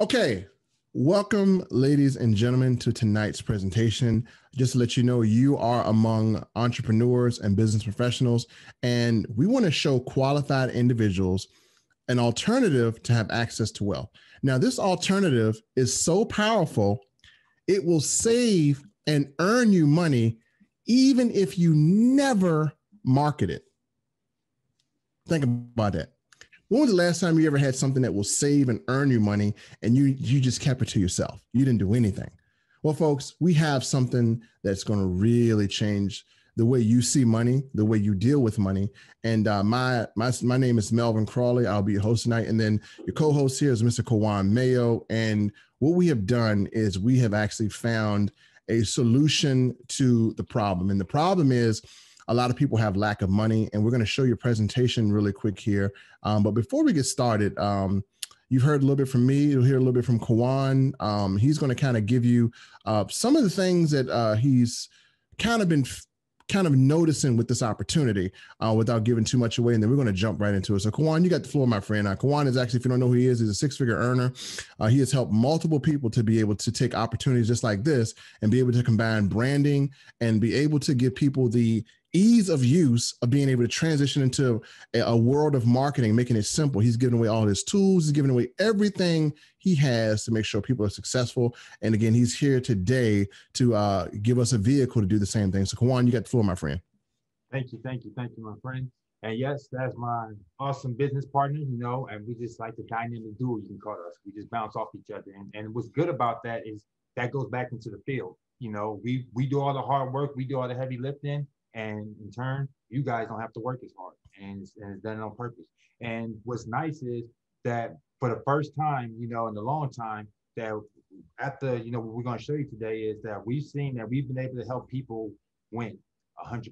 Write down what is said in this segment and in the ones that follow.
Okay, welcome, ladies and gentlemen, to tonight's presentation. Just to let you know, you are among entrepreneurs and business professionals, and we want to show qualified individuals an alternative to have access to wealth. Now, this alternative is so powerful, it will save and earn you money even if you never market it. Think about that. When was the last time you ever had something that will save and earn you money and you just kept it to yourself? You didn't do anything. Well, folks, we have something that's going to really change the way you see money, the way you deal with money. And my name is Melvin Crawley. I'll be your host tonight. And then your co-host here is Mr. Kawan Mayo. And what we have done is we have actually found a solution to the problem. And the problem is a lot of people have lack of money, and we're going to show you a presentation really quick here. But before we get started, you've heard a little bit from me. You'll hear a little bit from Kawan. He's going to kind of give you some of the things that he's kind of been noticing with this opportunity without giving too much away. And then we're going to jump right into it. So Kawan, you got the floor, my friend. Kawan is actually, if you don't know who he is, he's a six-figure earner. He has helped multiple people to be able to take opportunities just like this and be able to combine branding and be able to give people the ease of use of being able to transition into a world of marketing, making it simple. He's giving away all his tools. He's giving away everything he has to make sure people are successful. And again, he's here today to give us a vehicle to do the same thing. So Kawan, you got the floor, my friend. Thank you, my friend. And yes, that's my awesome business partner, and we just like the dynamic duo, you can call us. We just bounce off each other. And what's good about that is that goes back into the field. We do all the hard work, we do all the heavy lifting. And in turn, you guys don't have to work as hard, and it's done on purpose. And what's nice is that for the first time, in a long time, that after, what we're going to show you today is that we've seen that we've been able to help people win 100%.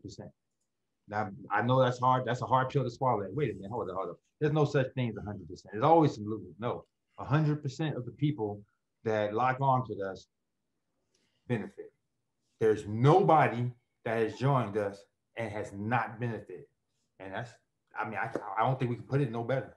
Now, I know that's hard. That's a hard pill to swallow. Wait a minute, hold up. There's no such thing as 100%. There's always some losers. No, 100% of the people that lock arms with us benefit. There's nobody that has joined us and has not benefited. And that's, I don't think we can put it no better,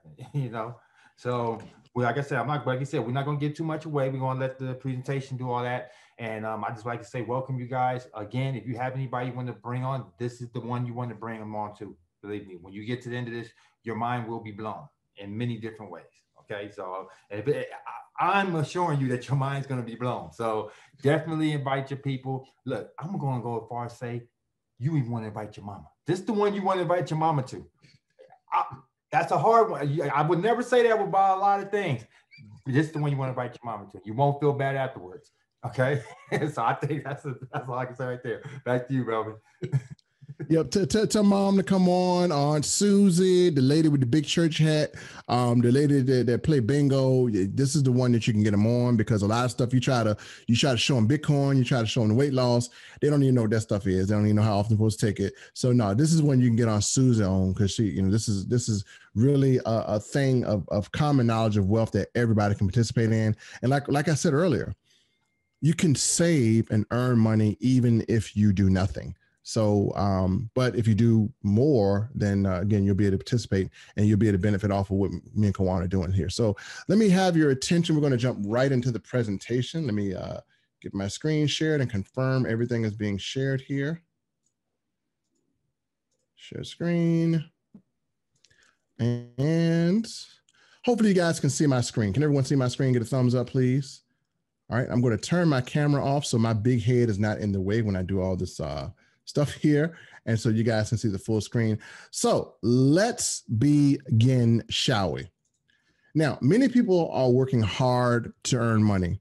So, like I said, like you said, we're not going to give too much away. We're going to let the presentation do all that. And I just like to say, welcome you guys. Again, if you have anybody you want to bring on, this is the one you want to bring them on to. Believe me, when you get to the end of this, your mind will be blown in many different ways. Okay, so I'm assuring you that your mind's going to be blown. So definitely invite your people. Look, I'm going to go as far as say, you even want to invite your mama. This is the one you want to invite your mama to. That's a hard one. I would never say that about a lot of things. This is the one you want to invite your mama to. You won't feel bad afterwards. Okay, so I think that's all I can say right there. Back to you, Melvin. Yep, tell mom to come on. Aunt Susie, the lady with the big church hat, the lady that play bingo. This is the one that you can get them on, because a lot of stuff you try to show them Bitcoin, you try to show them the weight loss. They don't even know what that stuff is. They don't even know how often they're supposed to take it. So no, this is one you can get on Susie on, because she, this is really a thing of common knowledge of wealth that everybody can participate in. And like I said earlier, you can save and earn money even if you do nothing. So, but if you do more, then again, you'll be able to participate and you'll be able to benefit off of what me and Kawan are doing here. So let me have your attention. We're going to jump right into the presentation. Let me get my screen shared and confirm everything is being shared here. Share screen. And hopefully you guys can see my screen. Can everyone see my screen? Get a thumbs up, please. All right, I'm going to turn my camera off so my big head is not in the way when I do all this stuff here, and so you guys can see the full screen. So let's begin, shall we? Now, many people are working hard to earn money.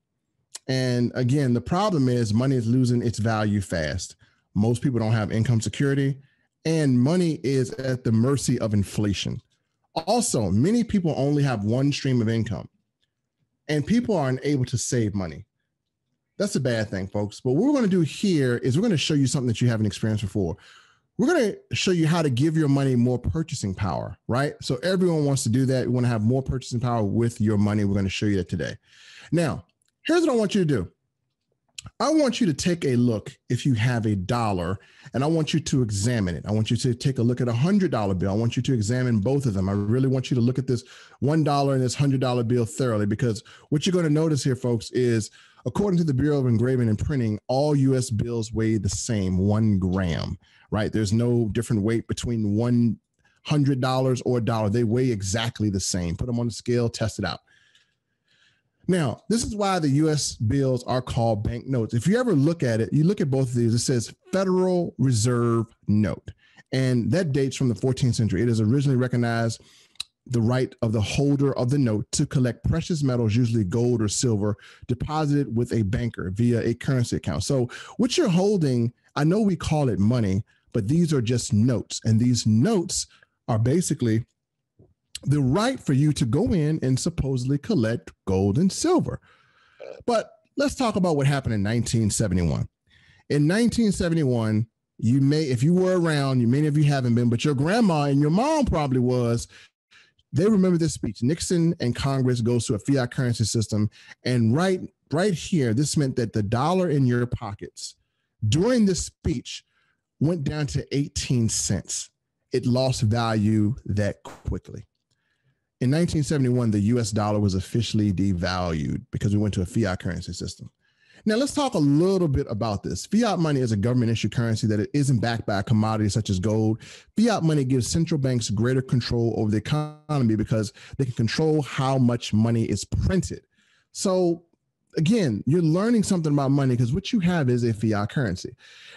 And again, the problem is money is losing its value fast. Most people don't have income security, and money is at the mercy of inflation. Also, many people only have one stream of income, and people aren't able to save money. That's a bad thing, folks. But what we're going to do here is we're going to show you something that you haven't experienced before. We're going to show you how to give your money more purchasing power, right? So everyone wants to do that. We want to have more purchasing power with your money. We're going to show you that today. Now, here's what I want you to do. I want you to take a look if you have a dollar, and I want you to examine it. I want you to take a look at $100 bill. I want you to examine both of them. I really want you to look at this $1 and this $100 bill thoroughly, because what you're going to notice here, folks, is according to the Bureau of Engraving and Printing, all U.S. bills weigh the same, 1 gram, right? There's no different weight between $100 or a dollar. They weigh exactly the same. Put them on the scale, test it out. Now, this is why the U.S. bills are called bank notes. If you ever look at it, you look at both of these, it says Federal Reserve Note, and that dates from the 14th century. It is originally recognized the right of the holder of the note to collect precious metals, usually gold or silver, deposited with a banker via a currency account. So what you're holding, I know we call it money, but these are just notes, and these notes are basically the right for you to go in and supposedly collect gold and silver. But let's talk about what happened in 1971. In 1971, you may, if you were around, many of you haven't been, but your grandma and your mom probably was, they remember this speech. Nixon and Congress goes to a fiat currency system. And right here, this meant that the dollar in your pockets during this speech went down to 18 cents. It lost value that quickly. In 1971, the US dollar was officially devalued because we went to a fiat currency system. Now, let's talk a little bit about this. Fiat money is a government-issued currency that isn't backed by a commodity such as gold. Fiat money gives central banks greater control over the economy because they can control how much money is printed. So, again, you're learning something about money because what you have is a fiat currency.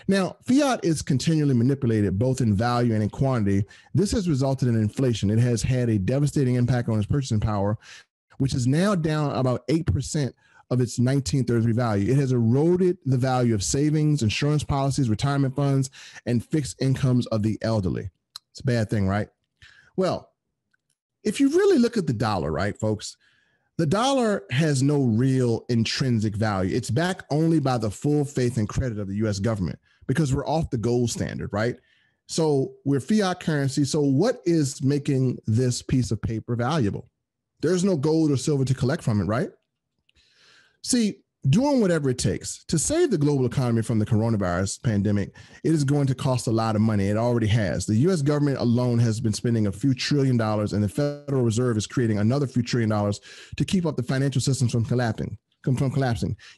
Now, fiat is continually manipulated both in value and in quantity. This has resulted in inflation. It has had a devastating impact on its purchasing power, which is now down about 8% of its 1933 value. It has eroded the value of savings, insurance policies, retirement funds, and fixed incomes of the elderly. It's a bad thing, right? Well, if you really look at the dollar, right, folks, the dollar has no real intrinsic value. It's backed only by the full faith and credit of the U.S. government because we're off the gold standard, right? So we're fiat currency. So what is making this piece of paper valuable? There's no gold or silver to collect from it, right? See, doing whatever it takes to save the global economy from the coronavirus pandemic, it is going to cost a lot of money. It already has. The U.S. government alone has been spending a few $1 trillion, and the Federal Reserve is creating another few $1 trillion to keep up the financial systems from collapsing.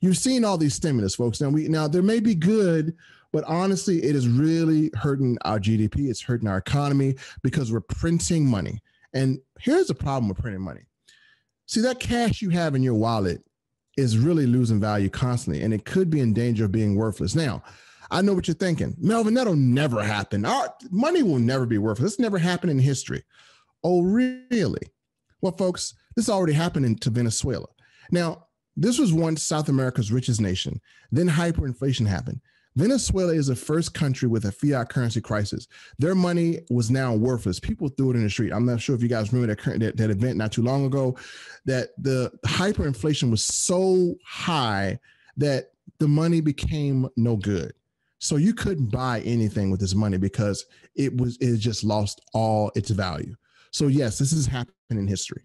You've seen all these stimulus, folks. Now there may be good, but honestly, it is really hurting our GDP. It's hurting our economy because we're printing money. And here's the problem with printing money. See, that cash you have in your wallet is really losing value constantly, and it could be in danger of being worthless. Now, I know what you're thinking. Melvin, that'll never happen. Our money will never be worthless. This never happened in history. Oh, really? Well, folks, this already happened to Venezuela. Now, this was once South America's richest nation. Then hyperinflation happened. Venezuela is the first country with a fiat currency crisis. Their money was now worthless. People threw it in the street. I'm not sure if you guys remember that event not too long ago, that the hyperinflation was so high that the money became no good. So you couldn't buy anything with this money because it just lost all its value. So yes, this has happened in history.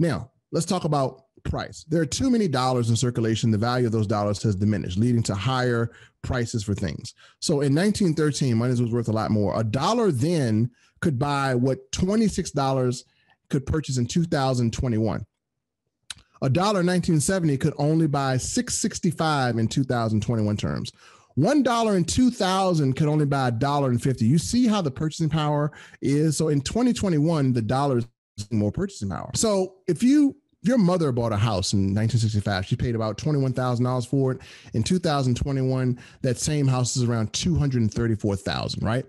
Now, let's talk about price. There are too many dollars in circulation. The value of those dollars has diminished, leading to higher prices for things. So in 1913, money was worth a lot more. A dollar then could buy what $26 could purchase in 2021. A dollar in 1970 could only buy $6.65 in 2021 terms. $1 in 2000 could only buy $1.50. You see how the purchasing power is. So in 2021, the dollar is more purchasing power. So if your mother bought a house in 1965, she paid about $21,000 for it. In 2021, that same house is around $234,000, right?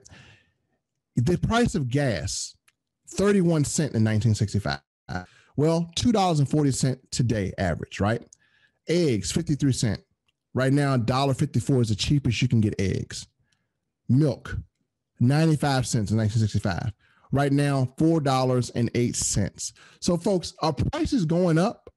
The price of gas, 31 cents in 1965. Well, $2.40 today average, right? Eggs, 53 cents. Right now, $1.54 is the cheapest you can get eggs. Milk, 95 cents in 1965. Right now, $4.08. So, folks, are prices going up?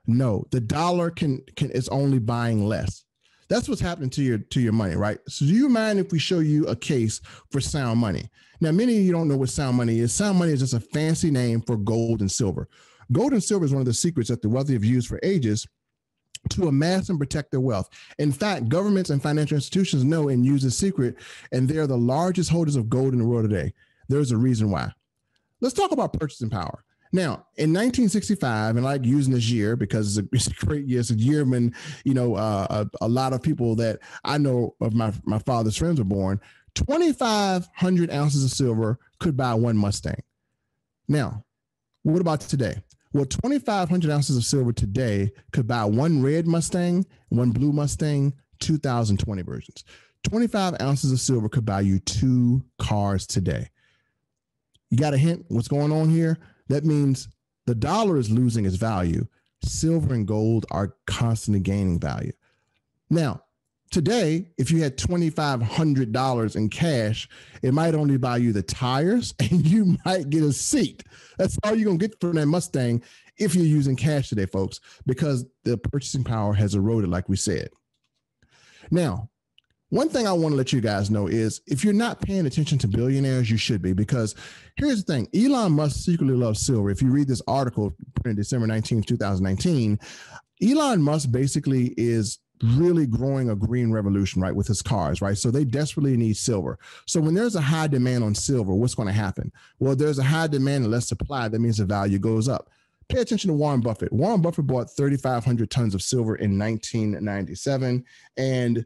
No, the dollar is only buying less. That's what's happening to your money, right? So, do you mind if we show you a case for sound money? Now, many of you don't know what sound money is. Sound money is just a fancy name for gold and silver. Gold and silver is one of the secrets that the wealthy have used for ages to amass and protect their wealth. In fact, governments and financial institutions know and use this secret, and they are the largest holders of gold in the world today. There's a reason why. Let's talk about purchasing power. Now, in 1965, and I like using this year because it's a great year. It's a year when, a lot of people that I know of my father's friends were born. 2,500 ounces of silver could buy one Mustang. Now, what about today? Well, 2,500 ounces of silver today could buy one red Mustang, one blue Mustang, 2020 versions. 25 ounces of silver could buy you 2 cars today. You got a hint what's going on here? That means the dollar is losing its value. Silver and gold are constantly gaining value. Now, today, if you had $2,500 in cash, it might only buy you the tires and you might get a seat. That's all you're going to get from that Mustang if you're using cash today, folks, because the purchasing power has eroded, like we said. Now, one thing I want to let you guys know is if you're not paying attention to billionaires, you should be, because here's the thing. Elon Musk secretly loves silver. If you read this article printed December 19th, 2019, Elon Musk basically is really growing a green revolution, right, with his cars, right? So they desperately need silver. So when there's a high demand on silver, what's going to happen? Well, there's a high demand and less supply. That means the value goes up. Pay attention to Warren Buffett. Warren Buffett bought 3,500 tons of silver in 1997, and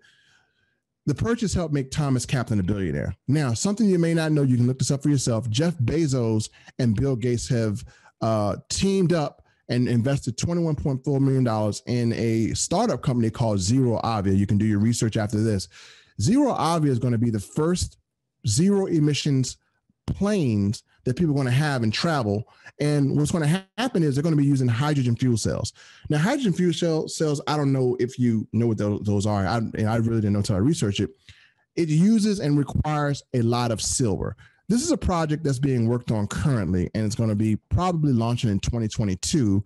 the purchase helped make Thomas Kaplan a billionaire. Now, something you may not know, you can look this up for yourself. Jeff Bezos and Bill Gates have teamed up and invested $21.4 million in a startup company called Zero Avia. You can do your research after this. Zero Avia is going to be the first zero emissions planes that people are going to have and travel. And what's going to happen is they're going to be using hydrogen fuel cells. Now, hydrogen fuel cells, I don't know if you know what those are. I really didn't know until I researched it. It uses and requires a lot of silver. This is a project that's being worked on currently, and it's going to be probably launching in 2022,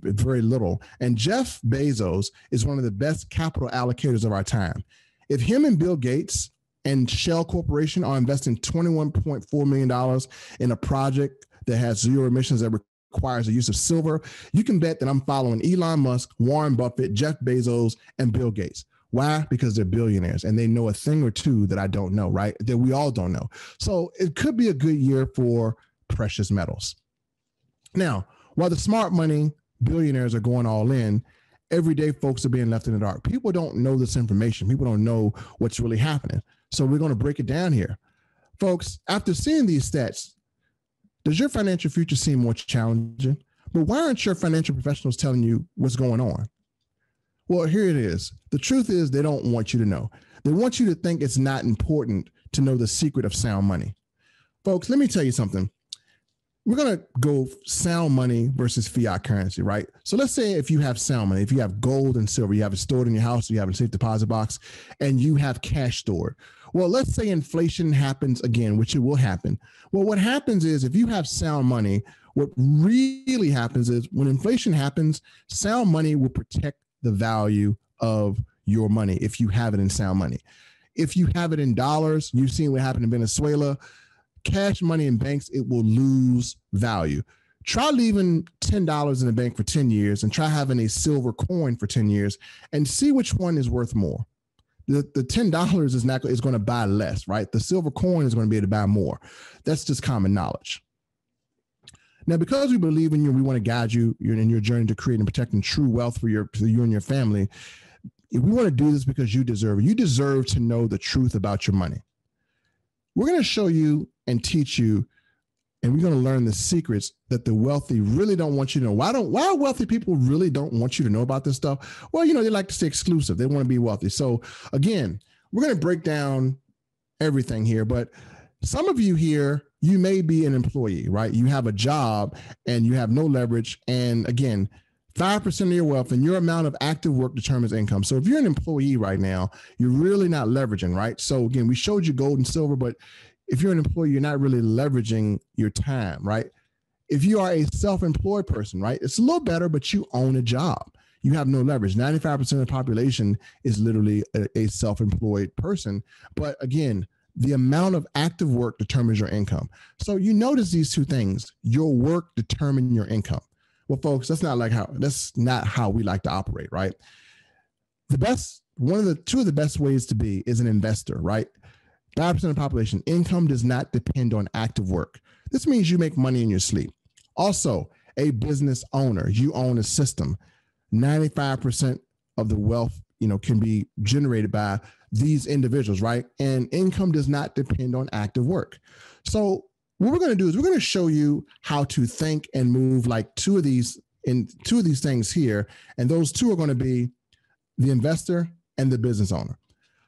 very little. And Jeff Bezos is one of the best capital allocators of our time. If him and Bill Gates and Shell Corporation are investing $21.4 million in a project that has zero emissions that requires the use of silver, you can bet that I'm following Elon Musk, Warren Buffett, Jeff Bezos, and Bill Gates. Why? Because they're billionaires and they know a thing or two that I don't know, right? That we all don't know. So it could be a good year for precious metals. Now, while the smart money billionaires are going all in, everyday folks are being left in the dark. People don't know this information. People don't know what's really happening. So we're going to break it down here. Folks, after seeing these stats, does your financial future seem more challenging? But why aren't your financial professionals telling you what's going on? Well, here it is. The truth is they don't want you to know. They want you to think it's not important to know the secret of sound money. Folks, let me tell you something. We're going to go sound money versus fiat currency, right? So let's say if you have sound money, if you have gold and silver, you have it stored in your house, you have a safe deposit box, and you have cash stored. Well, let's say inflation happens again, which it will happen. Well, what happens is if you have sound money, what really happens is when inflation happens, sound money will protect the value of your money if you have it in sound money. If you have it in dollars, you've seen what happened in Venezuela. Cash money in banks, it will lose value. Try leaving $10 in the bank for 10 years and try having a silver coin for 10 years and see which one is worth more. The $10 is going to buy less, right? The silver coin is going to be able to buy more. That's just common knowledge. Now, because we believe in you, we want to guide you in your journey to create and protecting true wealth for you and your family. We want to do this because you deserve it. You deserve to know the truth about your money. We're going to show you and teach you, and we're going to learn the secrets that the wealthy really don't want you to know. Why wealthy people really don't want you to know about this stuff? Well, they like to stay exclusive. They want to be wealthy. So again, we're going to break down everything here, but some of you here, you may be an employee, right? You have a job and you have no leverage. And again, 5% of your wealth and your amount of active work determines income. So if you're an employee right now, you're really not leveraging, right? So again, we showed you gold and silver, but if you're an employee, you're not really leveraging your time, right? If you are a self-employed person, right, it's a little better, but you own a job. You have no leverage. 95% of the population is literally a self-employed person. But again, the amount of active work determines your income. So you notice these two things. Your work determines your income. Well, folks, that's not how we like to operate, right? Two of the best ways to be is an investor, right? 5% of the population income does not depend on active work. This means you make money in your sleep. Also, a business owner, you own a system. 95% of the wealth, can be generated by these individuals, right? And income does not depend on active work. So what we're going to do is we're going to show you how to think and move like two of these things here. And those two are going to be the investor and the business owner.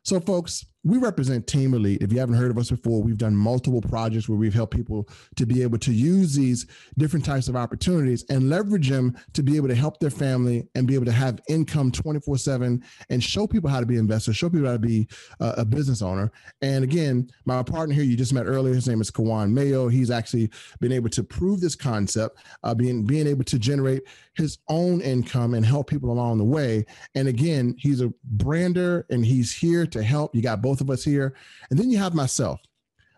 So folks, we represent Team Elite. If you haven't heard of us before, we've done multiple projects where we've helped people to be able to use these different types of opportunities and leverage them to be able to help their family and be able to have income 24/7 and show people how to be investors, show people how to be a business owner. And again, my partner here you just met earlier, his name is Kawan Mayo. He's actually been able to prove this concept, being able to generate his own income and help people along the way. And again, he's a brander and he's here to help. You got both of us here. And then you have myself,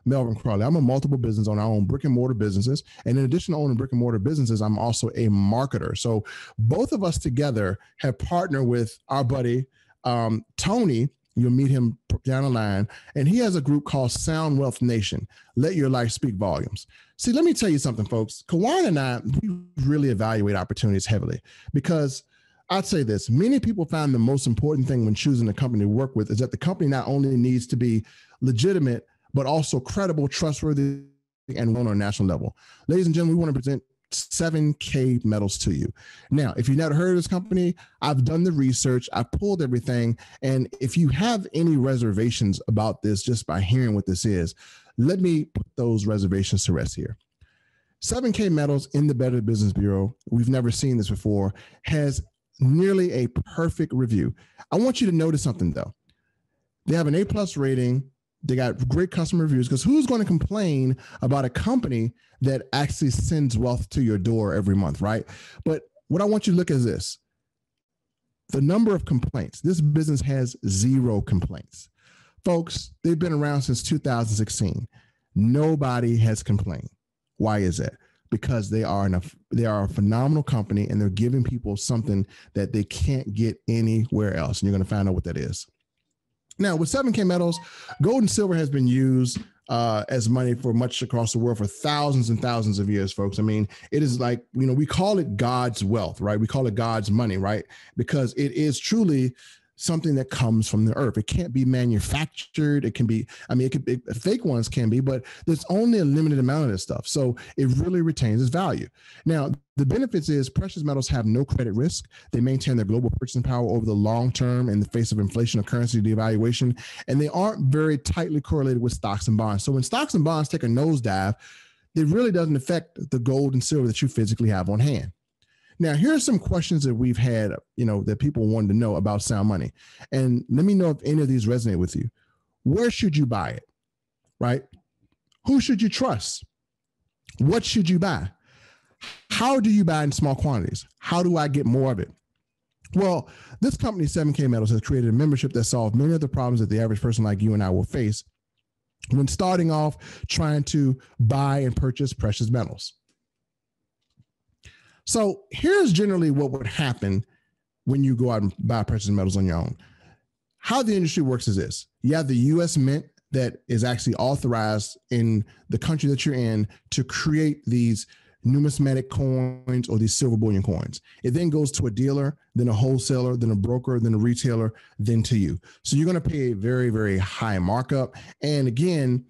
Melvin Crawley. I'm a multiple business owner. I own brick and mortar businesses. And in addition to owning brick and mortar businesses, I'm also a marketer. So both of us together have partnered with our buddy, Tony. You'll meet him down the line. And he has a group called Sound Wealth Nation. Let your life speak volumes. See, let me tell you something, folks. Kawan and I, we really evaluate opportunities heavily because I'd say this. Many people find the most important thing when choosing a company to work with is that the company not only needs to be legitimate, but also credible, trustworthy, and on a national level. Ladies and gentlemen, we want to present 7K Metals to you. Now, if you've never heard of this company, I've done the research, I've pulled everything. And if you have any reservations about this, just by hearing what this is, let me put those reservations to rest here. 7K Metals in the Better Business Bureau, we've never seen this before, has nearly a perfect review. I want you to notice something though. They have an A+ rating. They got great customer reviews because who's going to complain about a company that actually sends wealth to your door every month, right? But what I want you to look at is this. The number of complaints. This business has 0 complaints. Folks, they've been around since 2016. Nobody has complained. Why is that? Because they are a phenomenal company and they're giving people something that they can't get anywhere else. And you're going to find out what that is. Now, with 7K Metals, gold and silver has been used as money for much across the world for thousands and thousands of years, folks. I mean, it is like, we call it God's wealth, right? We call it God's money, right? Because it is truly something that comes from the earth. It can't be manufactured. It can be, fake ones can be, but there's only a limited amount of this stuff. So it really retains its value. Now, the benefits is precious metals have no credit risk. They maintain their global purchasing power over the long term in the face of inflation or currency devaluation. And they aren't very tightly correlated with stocks and bonds. So when stocks and bonds take a nosedive, it really doesn't affect the gold and silver that you physically have on hand. Now, here are some questions that we've had, that people wanted to know about Sound Money. And let me know if any of these resonate with you. Where should you buy it, right? Who should you trust? What should you buy? How do you buy in small quantities? How do I get more of it? Well, this company, 7K Metals, has created a membership that solves many of the problems that the average person like you and I will face when starting off trying to buy and purchase precious metals. So here's generally what would happen when you go out and buy precious metals on your own. How the industry works is this. You have the U.S. Mint that is actually authorized in the country that you're in to create these numismatic coins or these silver bullion coins. It then goes to a dealer, then a wholesaler, then a broker, then a retailer, then to you. So you're going to pay a very, very high markup. And again,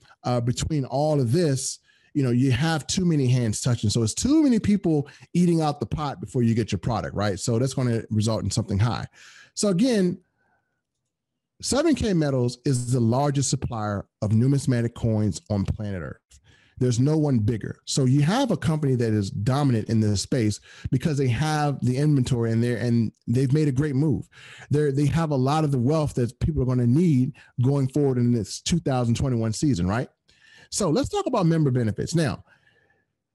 between all of this, you have too many hands touching. So it's too many people eating out the pot before you get your product, right? So that's going to result in something high. So again, 7K Metals is the largest supplier of numismatic coins on planet Earth. There's no one bigger. So you have a company that is dominant in this space because they have the inventory in there and they've made a great move. They have a lot of the wealth that people are going to need going forward in this 2021 season, right? So let's talk about member benefits. Now,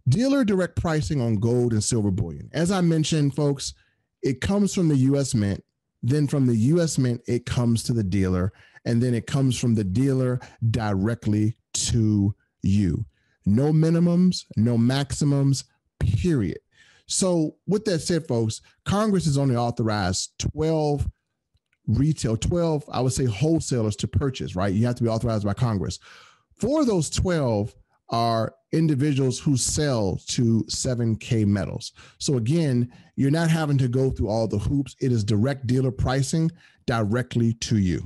dealer direct pricing on gold and silver bullion. As I mentioned, folks, it comes from the U.S. Mint. Then from the U.S. Mint, it comes to the dealer. And then it comes from the dealer directly to you. No minimums, no maximums, period. So with that said, folks, Congress has only authorized 12 I would say wholesalers to purchase, right? You have to be authorized by Congress. 4 of those 12 are individuals who sell to 7K metals. So again, you're not having to go through all the hoops. It is direct dealer pricing directly to you.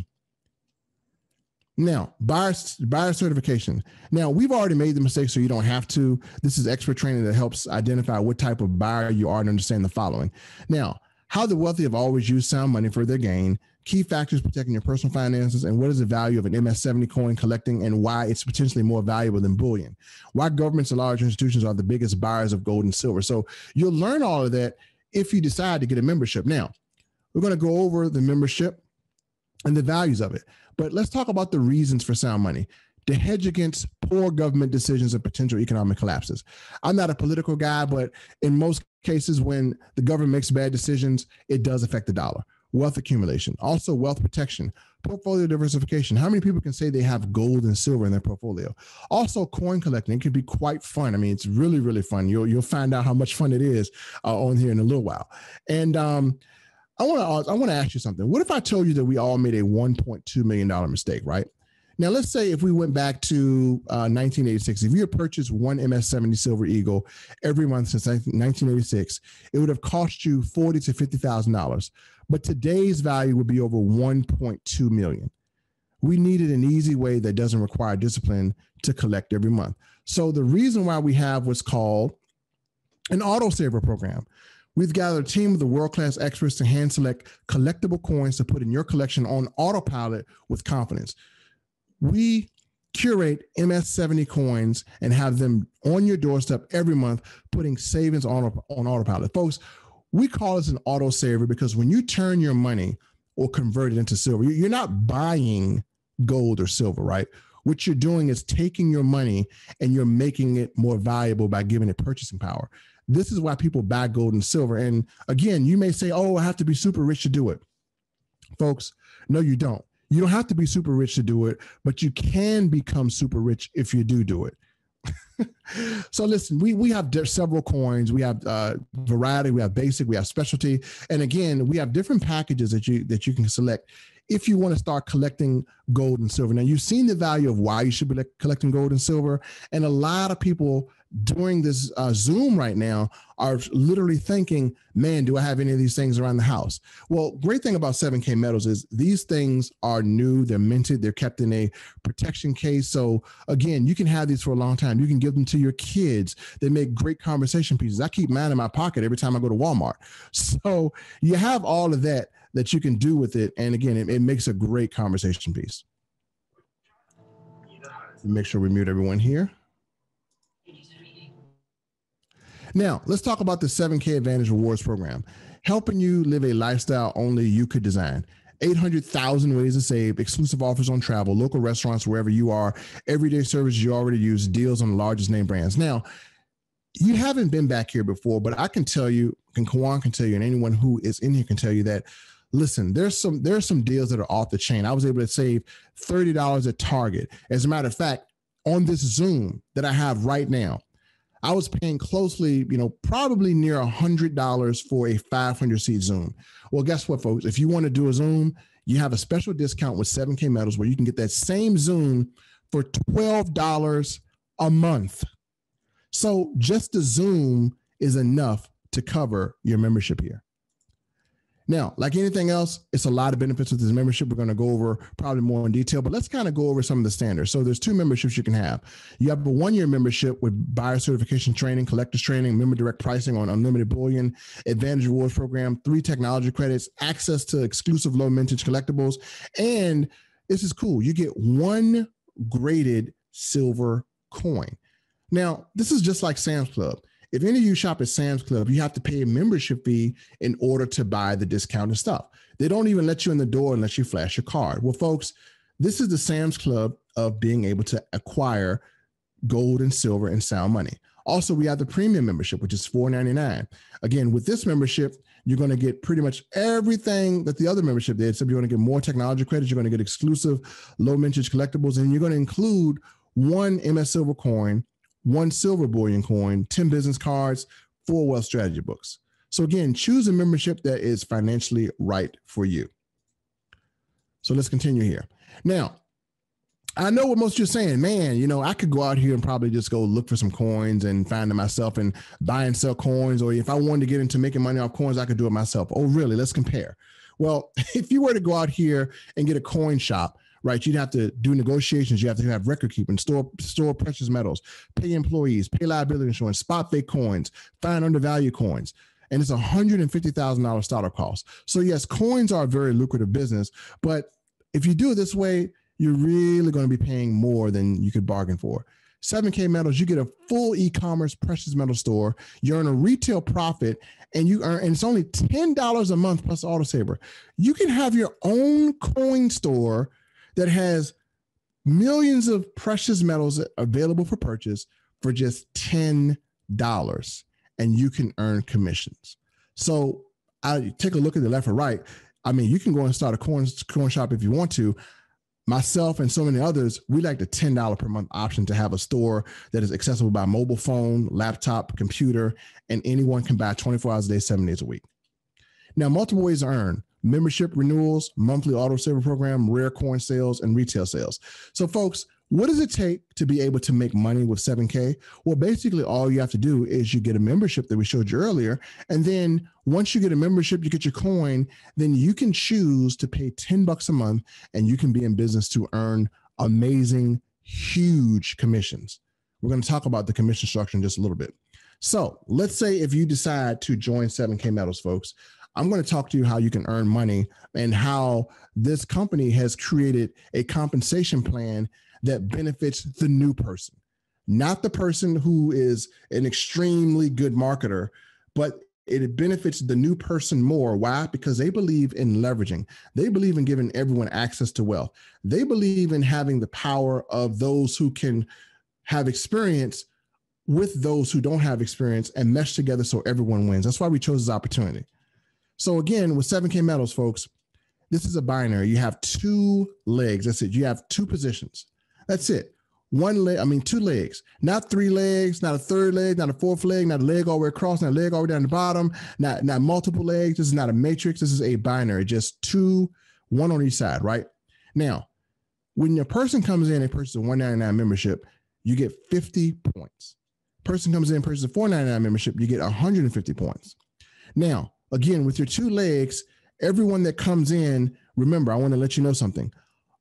Now, buyer certification. Now, we've already made the mistake, so you don't have to. This is expert training that helps identify what type of buyer you are and understand the following. Now, how the wealthy have always used sound money for their gain, key factors protecting your personal finances, and what is the value of an MS-70 coin collecting and why it's potentially more valuable than bullion, why governments and large institutions are the biggest buyers of gold and silver. So you'll learn all of that if you decide to get a membership. Now, we're going to go over the membership and the values of it. But let's talk about the reasons for sound money to hedge against poor government decisions and potential economic collapses. I'm not a political guy, but in most cases, when the government makes bad decisions, it does affect the dollar. Wealth accumulation, also wealth protection, portfolio diversification. How many people can say they have gold and silver in their portfolio? Also, coin collecting. It can be quite fun. I mean, it's really, really fun. You'll find out how much fun it is on here in a little while. And I want to ask you something. What if I told you that we all made a $1.2 million mistake, right? Now, let's say if we went back to 1986, if you had purchased one MS-70 Silver Eagle every month since 1986, it would have cost you $40,000 to $50,000. But today's value would be over $1.2 million. We needed an easy way that doesn't require discipline to collect every month. So the reason why we have what's called an autosaver program. We've gathered a team of the world-class experts to hand select collectible coins to put in your collection on autopilot with confidence. We curate MS-70 coins and have them on your doorstep every month, putting savings on autopilot. Folks, we call this an autosaver because when you turn your money or convert it into silver, you're not buying gold or silver, right? What you're doing is taking your money and you're making it more valuable by giving it purchasing power. This is why people buy gold and silver. And again, you may say, oh, I have to be super rich to do it. Folks, no, you don't. You don't have to be super rich to do it, but you can become super rich if you do it. So listen, we have several coins. We have variety, we have basic, we have specialty. And again, we have different packages that you can select if you want to start collecting gold and silver. Now, you've seen the value of why you should be collecting gold and silver. And a lot of people during this Zoom right now are literally thinking, man, do I have any of these things around the house? Well, great thing about 7K Metals is these things are new, they're minted, they're kept in a protection case. So again, you can have these for a long time. You can give them to your kids. They make great conversation pieces. I keep mine in my pocket every time I go to Walmart. So you have all of that you can do with it. And again, it makes a great conversation piece. Make sure we mute everyone here. Now, let's talk about the 7K Advantage Rewards Program, helping you live a lifestyle only you could design. 800,000 ways to save, exclusive offers on travel, local restaurants wherever you are, everyday services you already use, deals on the largest name brands. Now, you haven't been back here before, but I can tell you, and Kawan can tell you, and anyone who is in here can tell you that, listen, there's some deals that are off the chain. I was able to save $30 at Target. As a matter of fact, on this Zoom that I have right now, I was paying closely, probably near $100 for a 500-seat Zoom. Well, guess what, folks? If you want to do a Zoom, you have a special discount with 7K Metals where you can get that same Zoom for $12 a month. So just the Zoom is enough to cover your membership here. Now, like anything else, it's a lot of benefits with this membership. We're going to go over probably more in detail, but let's kind of go over some of the standards. So there's 2 memberships you can have. You have a 1-year membership with buyer certification training, collectors training, member direct pricing on unlimited bullion, Advantage Rewards Program, 3 technology credits, access to exclusive low mintage collectibles. And this is cool. You get 1 graded silver coin. Now, this is just like Sam's Club. If any of you shop at Sam's Club, you have to pay a membership fee in order to buy the discounted stuff. They don't even let you in the door unless you flash your card. Well, folks, this is the Sam's Club of being able to acquire gold and silver and sound money. Also, we have the premium membership, which is $4.99. Again, with this membership, you're going to get pretty much everything that the other membership did. So you're going to get more technology credits, you're going to get exclusive low mintage collectibles, and you're going to include 1 MS Silver coin, 1 silver bullion coin, 10 business cards, full wealth strategy books. So again, choose a membership that is financially right for you. So let's continue here. Now, I know what most of you are saying, man, you know, I could go out here and probably just go look for some coins and find them myself and buy and sell coins. Or if I wanted to get into making money off coins, I could do it myself. Oh, really? Let's compare. Well, if you were to go out here and get a coin shop, right, you'd have to do negotiations. You have to have record keeping, store precious metals, pay employees, pay liability insurance, spot fake coins, find undervalued coins. And it's $150,000 startup cost. So yes, coins are a very lucrative business, but if you do it this way, you're really going to be paying more than you could bargain for. 7K Metals, you get a full e-commerce precious metal store. You earn a retail profit, and it's only $10 a month plus AutoSaver. You can have your own coin store that has millions of precious metals available for purchase for just $10, and you can earn commissions. So I take a look at the left or right. I mean, you can go and start a coin shop if you want to. Myself and so many others, we like the $10 per month option to have a store that is accessible by mobile phone, laptop, computer, and anyone can buy 24 hours a day, 7 days a week. Now, multiple ways to earn: membership renewals, monthly AutoSaver program, rare coin sales, and retail sales. So folks, what does it take to be able to make money with 7K? Well, basically all you have to do is you get a membership that we showed you earlier. And then once you get a membership, you get your coin, then you can choose to pay $10 a month and you can be in business to earn amazing, huge commissions. We're going to talk about the commission structure in just a little bit. So let's say if you decide to join 7K Metals, folks, I'm going to talk to you how you can earn money and how this company has created a compensation plan that benefits the new person, not the person who is an extremely good marketer, but it benefits the new person more. Why? Because they believe in leveraging. They believe in giving everyone access to wealth. They believe in having the power of those who can have experience with those who don't have experience and mesh together so everyone wins. That's why we chose this opportunity. So again, with 7K Metals, folks, this is a binary. You have two legs. That's it. You have two positions. That's it. One leg, two legs, not three legs, not a third leg, not a fourth leg, not a leg all the way across, not a leg all the way down the bottom, not multiple legs. This is not a matrix. This is a binary, just two, one on each side, right? Now, when a person comes in and purchases a $199 membership, you get 50 points. Person comes in and purchases a $499 membership, you get 150 points. Now, again, with your two legs, everyone that comes in, remember, I want to let you know something.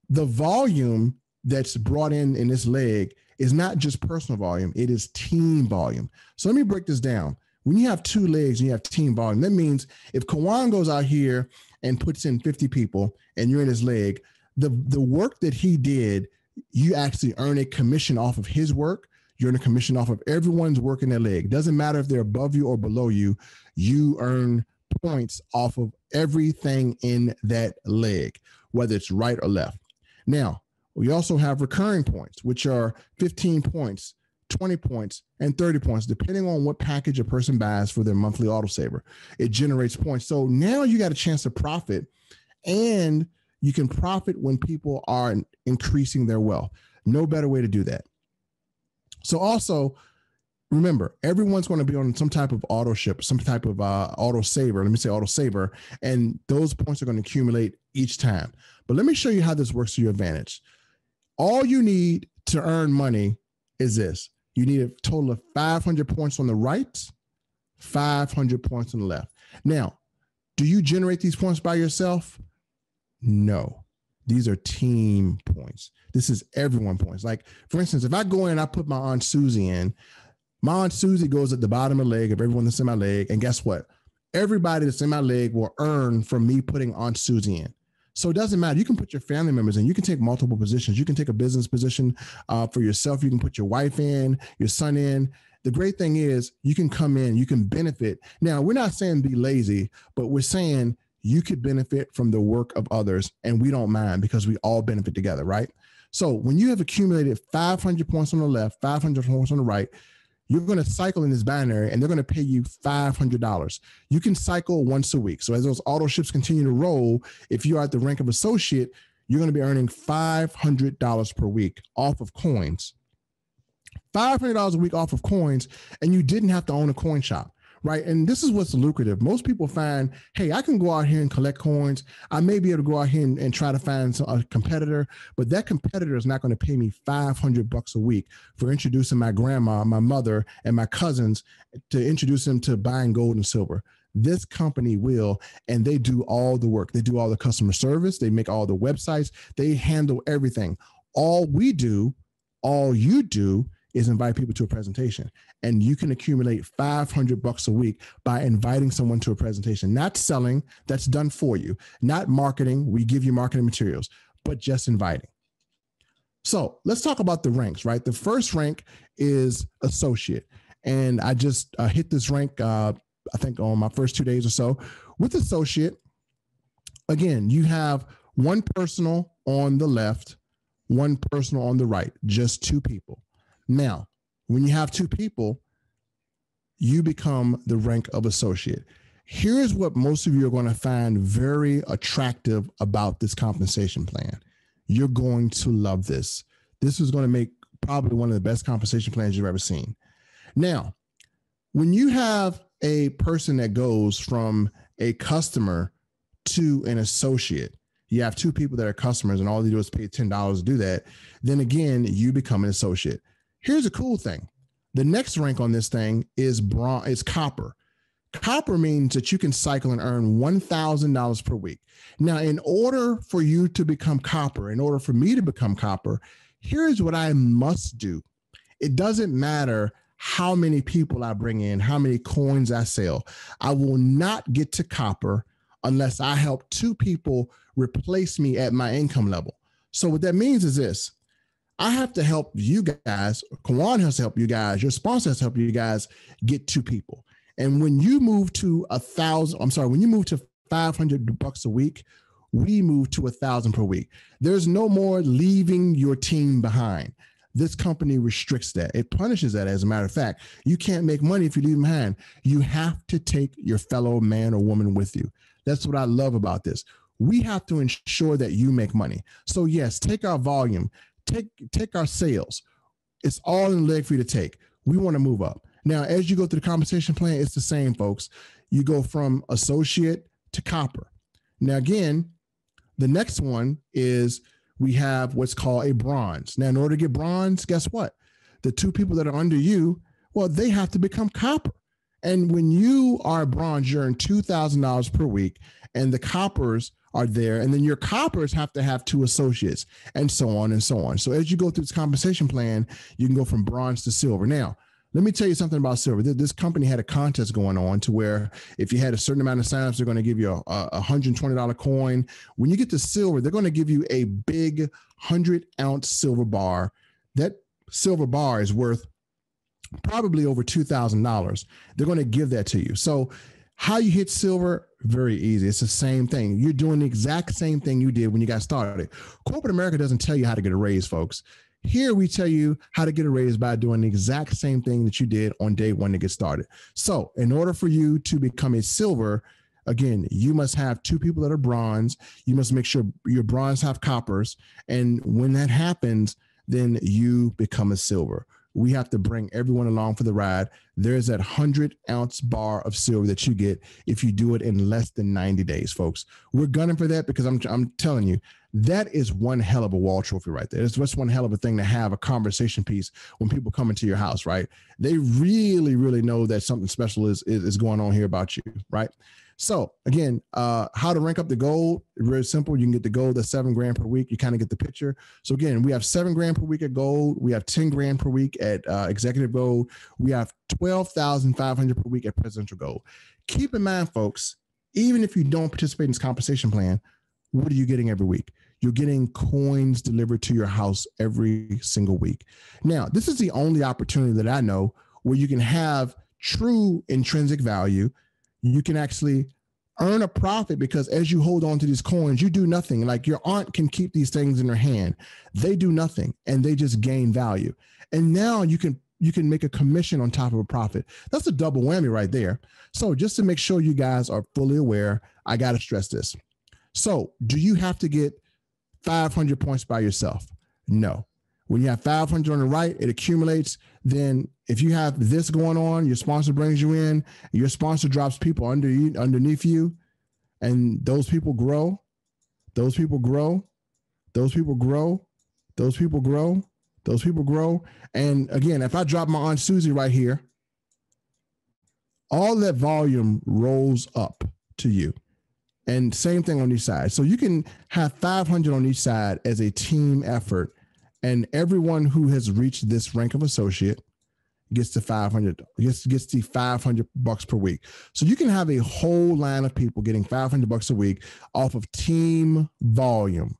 The volume that's brought in this leg is not just personal volume, it is team volume. So let me break this down. When you have two legs and you have team volume, that means if Kawan goes out here and puts in 50 people and you're in his leg, the work that he did, you actually earn a commission off of his work. You earn a commission off of everyone's work in their leg. Doesn't matter if they're above you or below you, you earn points off of everything in that leg, whether it's right or left. Now, we also have recurring points, which are 15 points, 20 points, and 30 points, depending on what package a person buys for their monthly AutoSaver. It generates points. So now you got a chance to profit, and you can profit when people are increasing their wealth. No better way to do that. So also, remember, everyone's going to be on some type of auto ship, some type of AutoSaver. Let me say AutoSaver, and those points are going to accumulate each time. But let me show you how this works to your advantage. All you need to earn money is this. You need a total of 500 points on the right, 500 points on the left. Now, do you generate these points by yourself? No. These are team points. This is everyone points. Like, for instance, if I go in and I put my Aunt Susie in, my Aunt Susie goes at the bottom of the leg of everyone that's in my leg. And guess what? Everybody that's in my leg will earn from me putting Aunt Susie in. So it doesn't matter. You can put your family members in. You can take multiple positions. You can take a business position for yourself. You can put your wife in, your son in. The great thing is you can come in, you can benefit. Now, we're not saying be lazy, but we're saying you could benefit from the work of others, and we don't mind because we all benefit together, right? So when you have accumulated 500 points on the left, 500 points on the right, you're going to cycle in this binary and they're going to pay you $500. You can cycle once a week. So as those auto ships continue to roll, if you are at the rank of associate, you're going to be earning $500 per week off of coins. $500 a week off of coins, and you didn't have to own a coin shop, right? And this is what's lucrative. Most people find, hey, I can go out here and collect coins. I may be able to go out here and try to find a competitor, but that competitor is not going to pay me $500 a week for introducing my grandma, my mother, and my cousins to introduce them to buying gold and silver. This company will, and they do all the work. They do all the customer service. They make all the websites. They handle everything. All you do is invite people to a presentation, and you can accumulate $500 a week by inviting someone to a presentation, not selling. That's done for you, not marketing. We give you marketing materials, but just inviting. So let's talk about the ranks, right? The first rank is associate. And I just hit this rank, I think on my first 2 days or so. With associate, again, you have one personal on the left, one personal on the right, just two people. Now, when you have two people, you become the rank of associate. Here's what most of you are going to find very attractive about this compensation plan. You're going to love this. This is going to make probably one of the best compensation plans you've ever seen. Now, when you have a person that goes from a customer to an associate, you have two people that are customers and all they do is pay $10 to do that, then again, you become an associate. Here's a cool thing. The next rank on this thing is copper. Copper means that you can cycle and earn $1,000 per week. Now, in order for you to become copper, in order for me to become copper, here's what I must do. It doesn't matter how many people I bring in, how many coins I sell. I will not get to copper unless I help two people replace me at my income level. So what that means is this. I have to help you guys. Kawan has to help you guys. Your sponsor has to help you guys get two people. And when you move to when you move to $500 a week, we move to $1,000 per week. There's no more leaving your team behind. This company restricts that. It punishes that. As a matter of fact, you can't make money if you leave them behind. You have to take your fellow man or woman with you. That's what I love about this. We have to ensure that you make money. So yes, take our volume. Take our sales. It's all in the leg for you to take. We want to move up. Now, as you go through the compensation plan, it's the same, folks. You go from associate to copper. Now, again, the next one is we have what's called a bronze. Now, in order to get bronze, guess what? The two people that are under you, well, they have to become copper. And when you are bronze, you earn $2,000 per week, and the coppers are there. And then your coppers have to have two associates, and so on and so on. So as you go through this compensation plan, you can go from bronze to silver. Now, let me tell you something about silver. This company had a contest going on to where if you had a certain amount of signups, they're going to give you a $120 coin. When you get to silver, they're going to give you a big 100-ounce silver bar. That silver bar is worth probably over $2,000. They're going to give that to you. So how you hit silver, very easy. It's the same thing. You're doing the exact same thing you did when you got started. Corporate America doesn't tell you how to get a raise, folks. Here we tell you how to get a raise by doing the exact same thing that you did on day one to get started. So in order for you to become a silver, again, you must have two people that are bronze. You must make sure your bronze have coppers. And when that happens, then you become a silver. We have to bring everyone along for the ride. There's that 100-ounce bar of silver that you get if you do it in less than 90 days, folks. We're gunning for that because I'm telling you, that is one hell of a wall trophy right there. It's just one hell of a thing to have a conversation piece when people come into your house, right? They really, really know that something special is going on here about you, right? So again, how to rank up the gold, very simple. You can get the gold at $7,000 per week. You kind of get the picture. So again, we have $7,000 per week at gold. We have $10,000 per week at executive gold. We have $12,500 per week at presidential gold. Keep in mind, folks, even if you don't participate in this compensation plan, what are you getting every week? You're getting coins delivered to your house every single week. Now, this is the only opportunity that I know where you can have true intrinsic value. You can actually earn a profit because as you hold on to these coins, you do nothing. Like your aunt can keep these things in her hand. They do nothing and they just gain value. And now you can make a commission on top of a profit. That's a double whammy right there. So just to make sure you guys are fully aware, I got to stress this. So do you have to get 500 points by yourself? No. When you have 500 on the right, it accumulates. Then if you have this going on, your sponsor brings you in, your sponsor drops people underneath you, and those people grow, those people grow, those people grow, those people grow, those people grow. And again, if I drop my Aunt Susie right here, all that volume rolls up to you. And same thing on each side. So you can have 500 on each side as a team effort. And everyone who has reached this rank of associate gets to 500, gets the $500 per week. So you can have a whole line of people getting $500 a week off of team volume.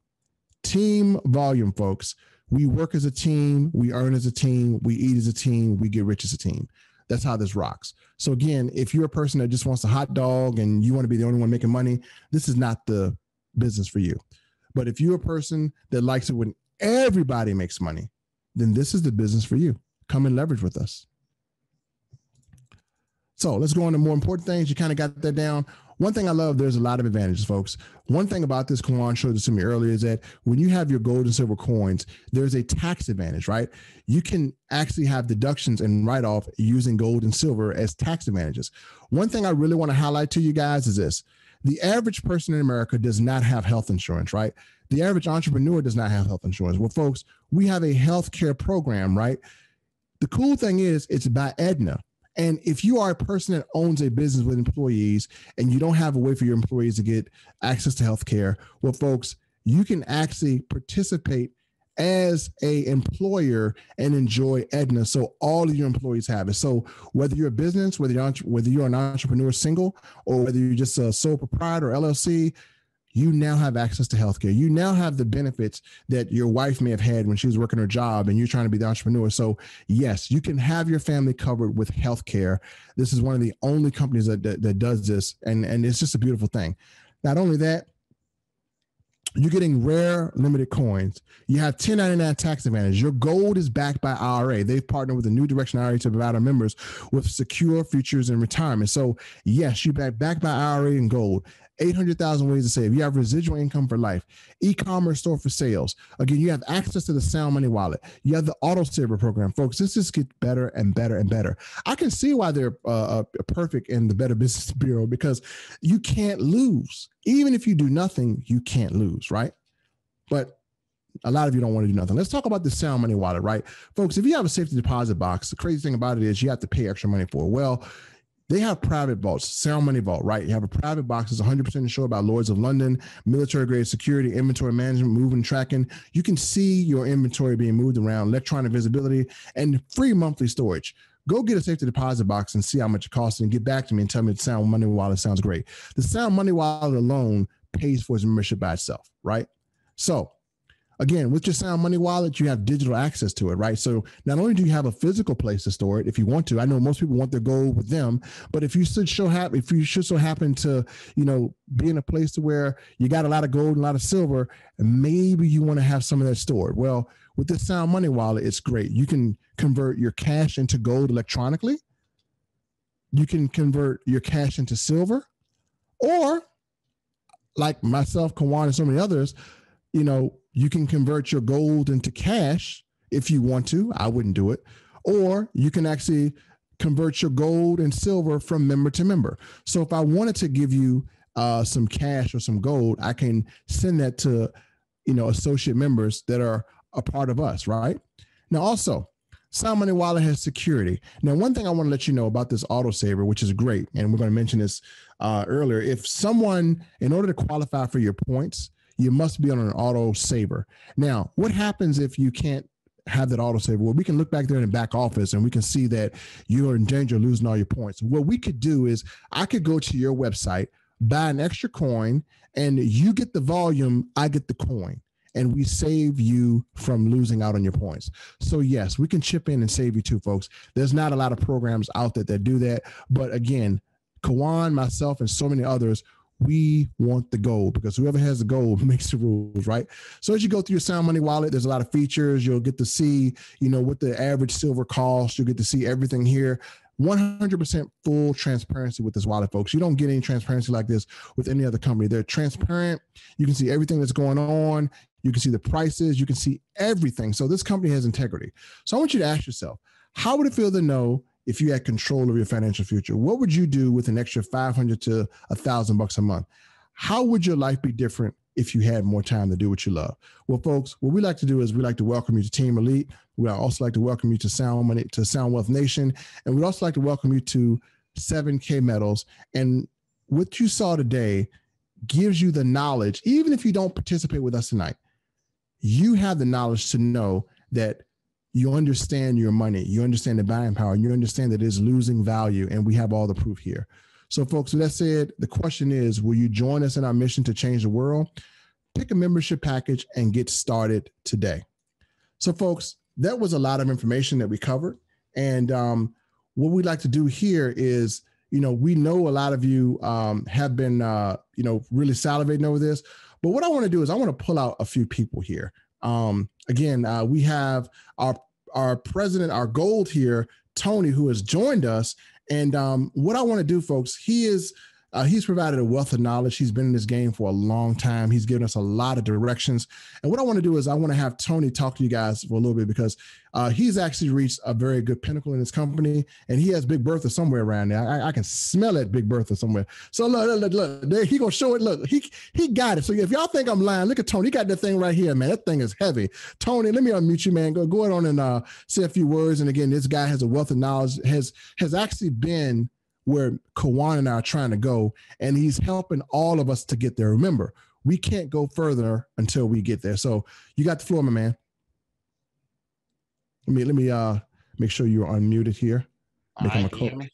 Team volume, folks. We work as a team, we earn as a team, we eat as a team, we get rich as a team. That's how this rocks. So again, if you're a person that just wants a hot dog and you want to be the only one making money, this is not the business for you. But if you're a person that likes it when everybody makes money, then this is the business for you. Come and leverage with us. So let's go on to more important things. You kind of got that down. One thing I love, there's a lot of advantages, folks. One thing about this, Kawan showed this to me earlier, is that when you have your gold and silver coins, there's a tax advantage, right? You can actually have deductions and write-off using gold and silver as tax advantages. One thing I really want to highlight to you guys is this. The average person in America does not have health insurance, right? The average entrepreneur does not have health insurance. Well, folks, we have a healthcare program, right? The cool thing is it's by Aetna. And if you are a person that owns a business with employees and you don't have a way for your employees to get access to healthcare, well, folks, you can actually participate as a employer and enjoy Aetna. So all of your employees have it. So whether you're a business, whether you're an entrepreneur single, or whether you're just a sole proprietor or LLC, you now have access to healthcare. You now have the benefits that your wife may have had when she was working her job and you're trying to be the entrepreneur. So yes, you can have your family covered with healthcare. This is one of the only companies that does this. And it's just a beautiful thing. Not only that, you're getting rare limited coins. You have 1099 tax advantage. Your gold is backed by IRA. They've partnered with the New Direction IRA to provide our members with secure futures and retirement. So yes, you're backed by IRA and gold. 800,000 ways to save. You have residual income for life. E-commerce store for sales. Again, you have access to the Sound Money Wallet. You have the Auto Saver program. Folks, this just gets better and better and better. I can see why they're perfect in the Better Business Bureau, because you can't lose. Even if you do nothing, you can't lose, right? But a lot of you don't want to do nothing. Let's talk about the Sound Money Wallet, right? Folks, if you have a safety deposit box, the crazy thing about it is you have to pay extra money for it. Well, they have private vaults, Sound Money Vault, right? You have a private box that's 100% insured by Lloyd's of London, military-grade security, inventory management, moving, tracking. You can see your inventory being moved around, electronic visibility, and free monthly storage. Go get a safety deposit box and see how much it costs and get back to me and tell me the Sound Money Wallet sounds great. The Sound Money Wallet alone pays for its membership by itself, right? So again, with your Sound Money Wallet, you have digital access to it, right? So not only do you have a physical place to store it, if you want to, I know most people want their gold with them, but if you should so happen to, be in a place to where you got a lot of gold and a lot of silver, and maybe you want to have some of that stored. Well, with this Sound Money Wallet, it's great. You can convert your cash into gold electronically. You can convert your cash into silver, or like myself, Kawan, and so many others, you can convert your gold into cash if you want to. I wouldn't do it. Or you can actually convert your gold and silver from member to member. So if I wanted to give you some cash or some gold, I can send that to, associate members that are a part of us, right? Now, also, Sound Money Wallet has security. Now, one thing I want to let you know about this Auto Saver, which is great, and we're going to mention this earlier. If someone, in order to qualify for your points, you must be on an Auto Saver. Now, what happens if you can't have that Auto Saver? Well, we can look back there in the back office and we can see that you're in danger of losing all your points. What we could do is I could go to your website, buy an extra coin, and you get the volume, I get the coin, and we save you from losing out on your points. So yes, we can chip in and save you too, folks. There's not a lot of programs out there that do that. But again, Kawan, myself, and so many others, we want the gold, because whoever has the gold makes the rules, right? So as you go through your Sound Money Wallet, there's a lot of features. You'll get to see, what the average silver costs. You'll get to see everything here. 100% full transparency with this wallet, folks. You don't get any transparency like this with any other company. They're transparent. You can see everything that's going on. You can see the prices. You can see everything. So this company has integrity. So I want you to ask yourself, how would it feel to know if you had control of your financial future? What would you do with an extra $500 to $1,000 a month? How would your life be different if you had more time to do what you love? Well, folks, what we like to do is we like to welcome you to Team Elite. We also like to welcome you to Sound Money, to Sound Wealth Nation. And we'd also like to welcome you to 7K Metals. And what you saw today gives you the knowledge, even if you don't participate with us tonight, you have the knowledge to know that you understand your money, you understand the buying power, you understand that it's losing value, and we have all the proof here. So, folks, with that said, the question is, will you join us in our mission to change the world? Pick a membership package and get started today. So, folks, that was a lot of information that we covered. And what we'd like to do here is, we know a lot of you have been, really salivating over this. But what I want to do is I want to pull out a few people here. Again, we have our president, our gold here, Tony, who has joined us. And what I want to do, folks, he's provided a wealth of knowledge. He's been in this game for a long time. He's given us a lot of directions. And what I want to do is I want to have Tony talk to you guys for a little bit, because he's actually reached a very good pinnacle in his company, and he has Big Bertha somewhere around there. I can smell it, Big Bertha somewhere. So look, there, he gonna show it. Look, he got it. So if y'all think I'm lying, look at Tony. He got that thing right here, man. That thing is heavy. Tony, let me unmute you, man. Go ahead on and say a few words. And again, this guy has a wealth of knowledge, has actually been where Kawan and I are trying to go, and he's helping all of us to get there. Remember, we can't go further until we get there. So you got the floor, my man. Let me make sure you're unmuted here. All right, can you hear me?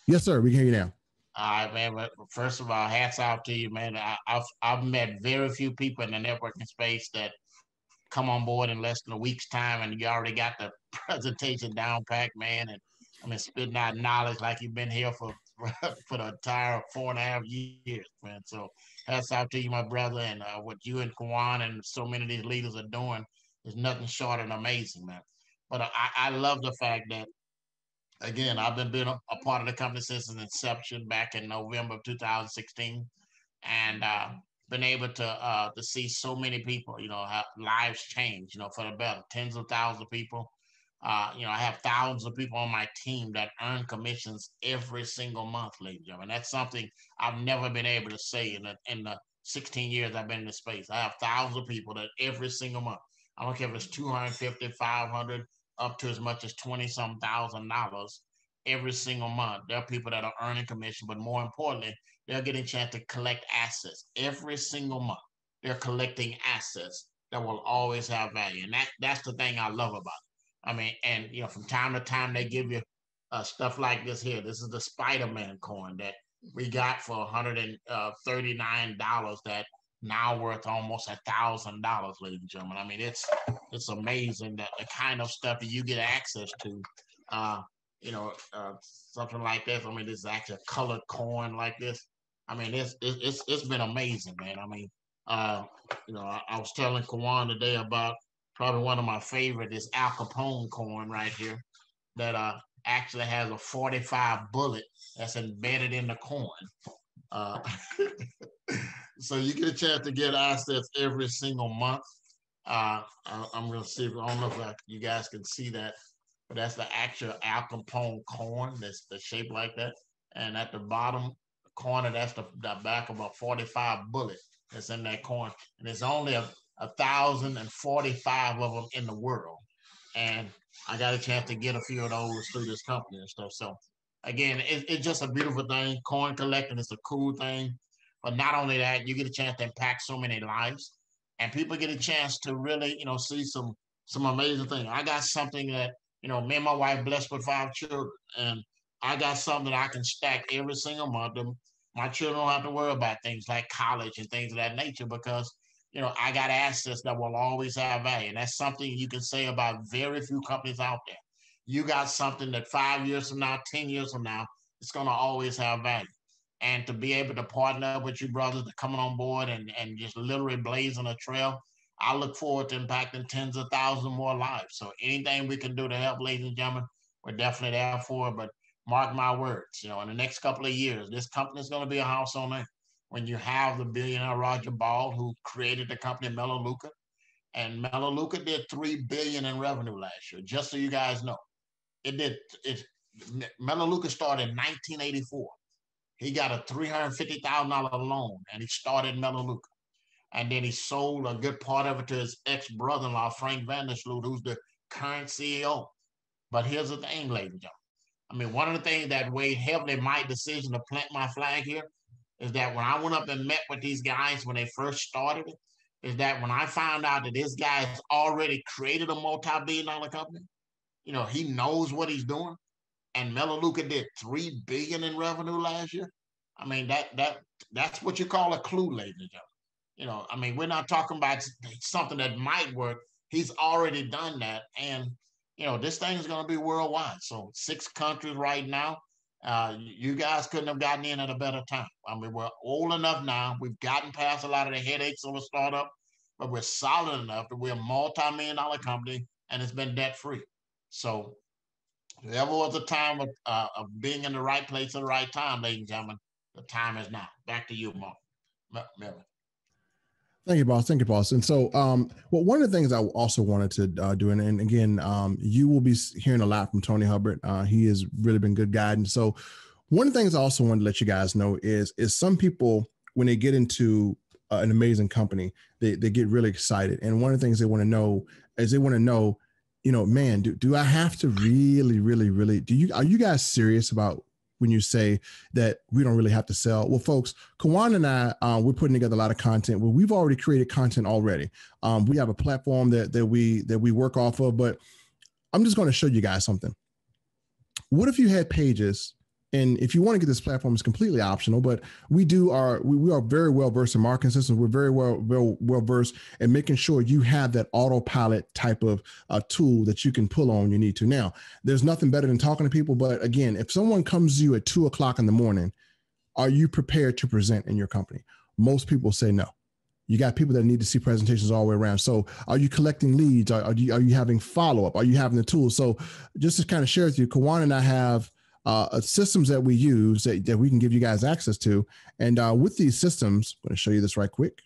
Yes, sir. We can hear you now. All right, man. But first of all, hats off to you, man. I've met very few people in the networking space that come on board in less than a week's time, and you already got the presentation down packed, man. And I mean, spitting out knowledge like you've been here for the entire 4.5 years, man. So hats off to you, my brother, and what you and Kawan and so many of these leaders are doing is nothing short of amazing, man. But I love the fact that, again, I've been being a part of the company since its inception back in November of 2016, and been able to see so many people, have lives change, for the better. Tens of thousands of people. I have thousands of people on my team that earn commissions every single month, ladies and gentlemen. That's something I've never been able to say in the 16 years I've been in this space. I have thousands of people that every single month, I don't care if it's 250, 500, up to as much as 20-some thousand dollars every single month. There are people that are earning commission, but more importantly, they're getting a chance to collect assets every single month. They're collecting assets that will always have value, and that's the thing I love about it. I mean, and from time to time they give you stuff like this here. This is the Spider-Man coin that we got for $139 that now worth almost $1,000, ladies and gentlemen. I mean, it's amazing that the kind of stuff that you get access to, something like this. I mean, this is actually a colored coin like this. I mean, it's been amazing, man. I mean, I was telling Kawan today about probably one of my favorite is Al Capone coin right here that actually has a 45 bullet that's embedded in the coin. So you get a chance to get assets every single month. I'm going to see if, I don't know if you guys can see that, but that's the actual Al Capone coin that's the shape like that. And at the bottom corner, that's the back of a 45 bullet that's in that coin. And it's only 1,045 of them in the world. And I got a chance to get a few of those through this company and stuff. So again, it's just a beautiful thing. Coin collecting is a cool thing. But not only that, you get a chance to impact so many lives. And people get a chance to really, see some amazing things. I got something that, me and my wife blessed with 5 children. And I got something that I can stack every single month. My children don't have to worry about things like college and things of that nature because I got assets that will always have value. And that's something you can say about very few companies out there. You got something that 5 years from now, 10 years from now, it's going to always have value. And to be able to partner up with you brothers to coming on board and just literally blazing a trail, I look forward to impacting tens of thousands more lives. So anything we can do to help, ladies and gentlemen, we're definitely there for it. But mark my words, in the next couple of years, this company is going to be a house on earth. When you have the billionaire Roger Ball, who created the company Melaleuca, and Melaleuca did $3 billion in revenue last year. Just so you guys know, Melaleuca started in 1984. He got a $350,000 loan, and he started Melaleuca. And then he sold a good part of it to his ex-brother-in-law, Frank Vandersloot, who's the current CEO. But here's the thing, ladies and gentlemen. One of the things that weighed heavily in my decision to plant my flag here is that when I went up and met with these guys when they first started it, is that when I found out that this guy has already created a multi-billion-dollar company, he knows what he's doing, and Melaleuca did $3 billion in revenue last year. That's what you call a clue, ladies and gentlemen. We're not talking about something that might work. He's already done that, and this thing is going to be worldwide. So 6 countries right now. You guys couldn't have gotten in at a better time. We're old enough now. We've gotten past a lot of the headaches of a startup, but we're solid enough that we're a multi-million-dollar company, and it's been debt-free. So if there ever was a time of being in the right place at the right time, ladies and gentlemen, the time is now. Back to you, Melvin. Thank you, boss. Thank you, boss. And so, one of the things I also wanted to do, and again, you will be hearing a lot from Tony Hubbard. He has really been good guidance. So one of the things I also wanted to let you guys know is some people, when they get into an amazing company, they get really excited. And one of the things they want to know is man, do I have to really, are you guys serious about when you say that we don't really have to sell? Well, folks, Kawan and I, we're putting together a lot of content. Well, we've already created content already. We have a platform that we work off of, but I'm just going to show you guys something. What if you had pages? And if you want to get this platform, it's completely optional, but we are very well versed in marketing systems. We're very well versed in making sure you have that autopilot type of tool that you can pull on when you need to. Now, there's nothing better than talking to people. But again, if someone comes to you at 2:00 in the morning, are you prepared to present in your company? Most people say no. You got people that need to see presentations all the way around. So are you collecting leads? Are you having follow-up? Are you having the tools? So just to kind of share with you, Kawan and I have systems that we use that we can give you guys access to. And with these systems, I'm going to show you this right quick.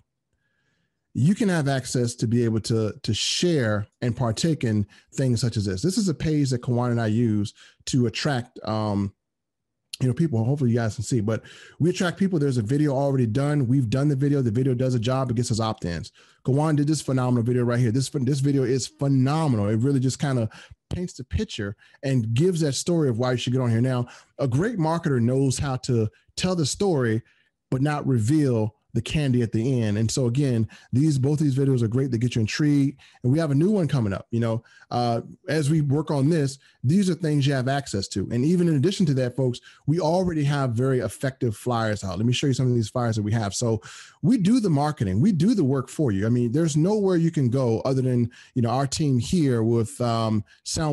You can have access to be able to share and partake in things such as this. This is a page that Kawan and I use to attract people. Hopefully you guys can see, but we attract people. There's a video already done. We've done the video. The video does a job. It gets us opt-ins. Kawan did this phenomenal video right here. This video is phenomenal. It really just kind of paints the picture and gives that story of why you should get on here. Now, a great marketer knows how to tell the story, but not reveal the candy at the end. And so again, both these videos are great. They get you intrigued. And we have a new one coming up. As we work on this, these are things you have access to. And even in addition to that, folks, we already have very effective flyers out. Let me show you some of these flyers that we have. So we do the marketing. We do the work for you. There's nowhere you can go other than, our team here with Sound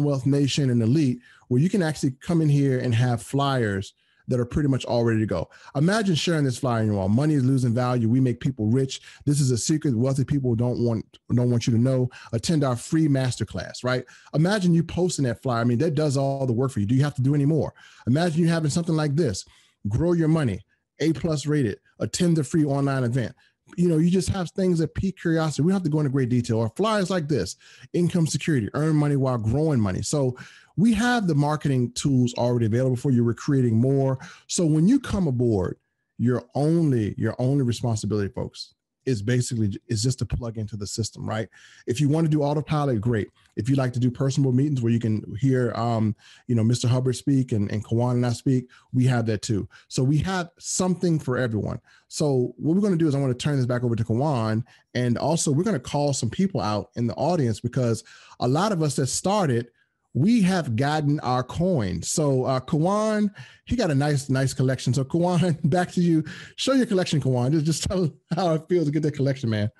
Wealth Nation and Elite, where you can actually come in here and have flyers that are pretty much all ready to go. Imagine sharing this flyer on your wall. Money is losing value. We make people rich. This is a secret wealthy people don't want you to know. Attend our free masterclass, right? Imagine you posting that flyer. That does all the work for you. Do you have to do any more? Imagine you having something like this. Grow your money, A+ rated, attend the free online event. You just have things that pique curiosity. We don't have to go into great detail. Or flyers like this, income security, earn money while growing money. So we have the marketing tools already available for you. We're creating more. So when you come aboard, your only responsibility, folks, is just to plug into the system, right? If you want to do autopilot, great. If you like to do personal meetings where you can hear, Mr. Hubbard speak and Kawan and I speak, we have that too. So we have something for everyone. So what we're going to do is I want to turn this back over to Kawan, and also we're going to call some people out in the audience because a lot of us that started, we have gotten our coins. So Kawan, he got a nice collection. So Kawan, back to you. Show your collection, Kawan. Just tell how it feels to get that collection, man.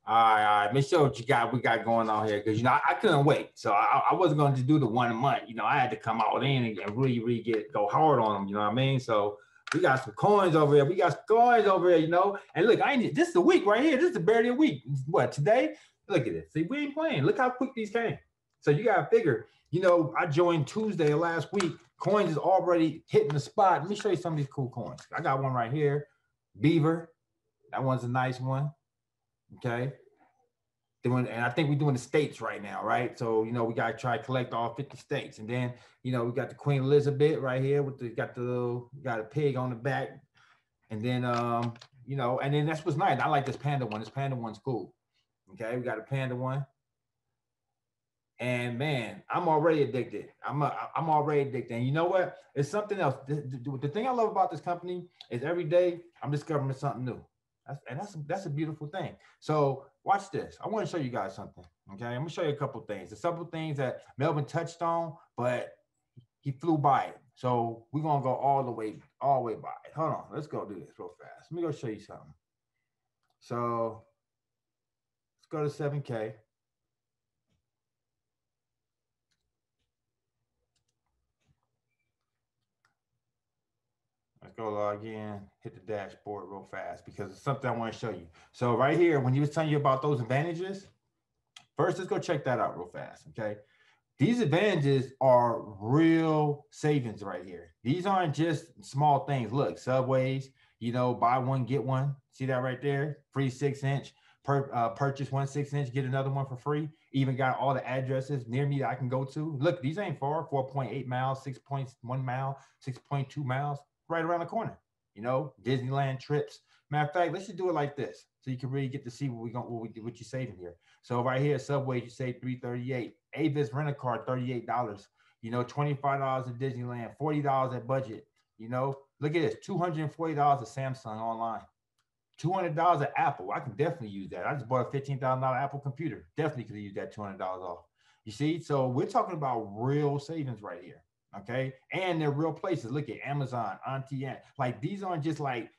All right. Let me show what we got going on here. Because, I couldn't wait. So I wasn't going to do the 1 month. I had to come out in and really go hard on them. You know what I mean? So we got some coins over here. And look, this is the week right here. This is barely a week. What, today? Look at this. See, we ain't playing. Look how quick these came. So you got to figure, I joined Tuesday of last week. coins is already hitting the spot. Let me show you some of these cool coins. I got one right here. Beaver. That one's a nice one. Okay. And I think we're doing the states right now, right? So, you know, we got to try to collect all 50 states. And then, you know, we got the Queen Elizabeth right here with got a pig on the back. And then, you know, and then that's what's nice. I like this panda one. This panda one's cool. Okay. We got a panda one. And man, I'm already addicted. I'm already addicted. And you know what? It's something else. The thing I love about this company is every day I'm discovering something new. That's a beautiful thing. So watch this. I want to show you guys something. Okay, I'm gonna show you a couple things. There's several things that Melvin touched on, but he flew by it. So we're gonna go all the way by it. Hold on, let's go do this real fast. Let me go show you something. So let's go to 7K. Let's go log in, hit the dashboard real fast because it's something I want to show you. So right here, when he was telling you about those advantages, first, let's go check that out real fast, okay? These advantages are real savings right here. These aren't just small things. Look, Subways, you know, buy one, get one. See that right there? Free 6-inch, purchase one 6-inch, get another one for free. Even got all the addresses near me that I can go to. Look, these ain't far, 4.8 miles, 6.1 mile, 6.2 miles. Right around the corner, you know, Disneyland trips. Matter of fact, let's just do it like this so you can really get to see what you're saving here. So right here, Subway, you save $338. Avis rent-a-car, $38. You know, $25 at Disneyland, $40 at Budget. You know, look at this, $240 at Samsung online, $200 at Apple. I can definitely use that. I just bought a $15,000 Apple computer. Definitely could use that $200 off. You see, so we're talking about real savings right here. Okay. And they're real places. Look at Amazon, Auntie Anne. Like these aren't just like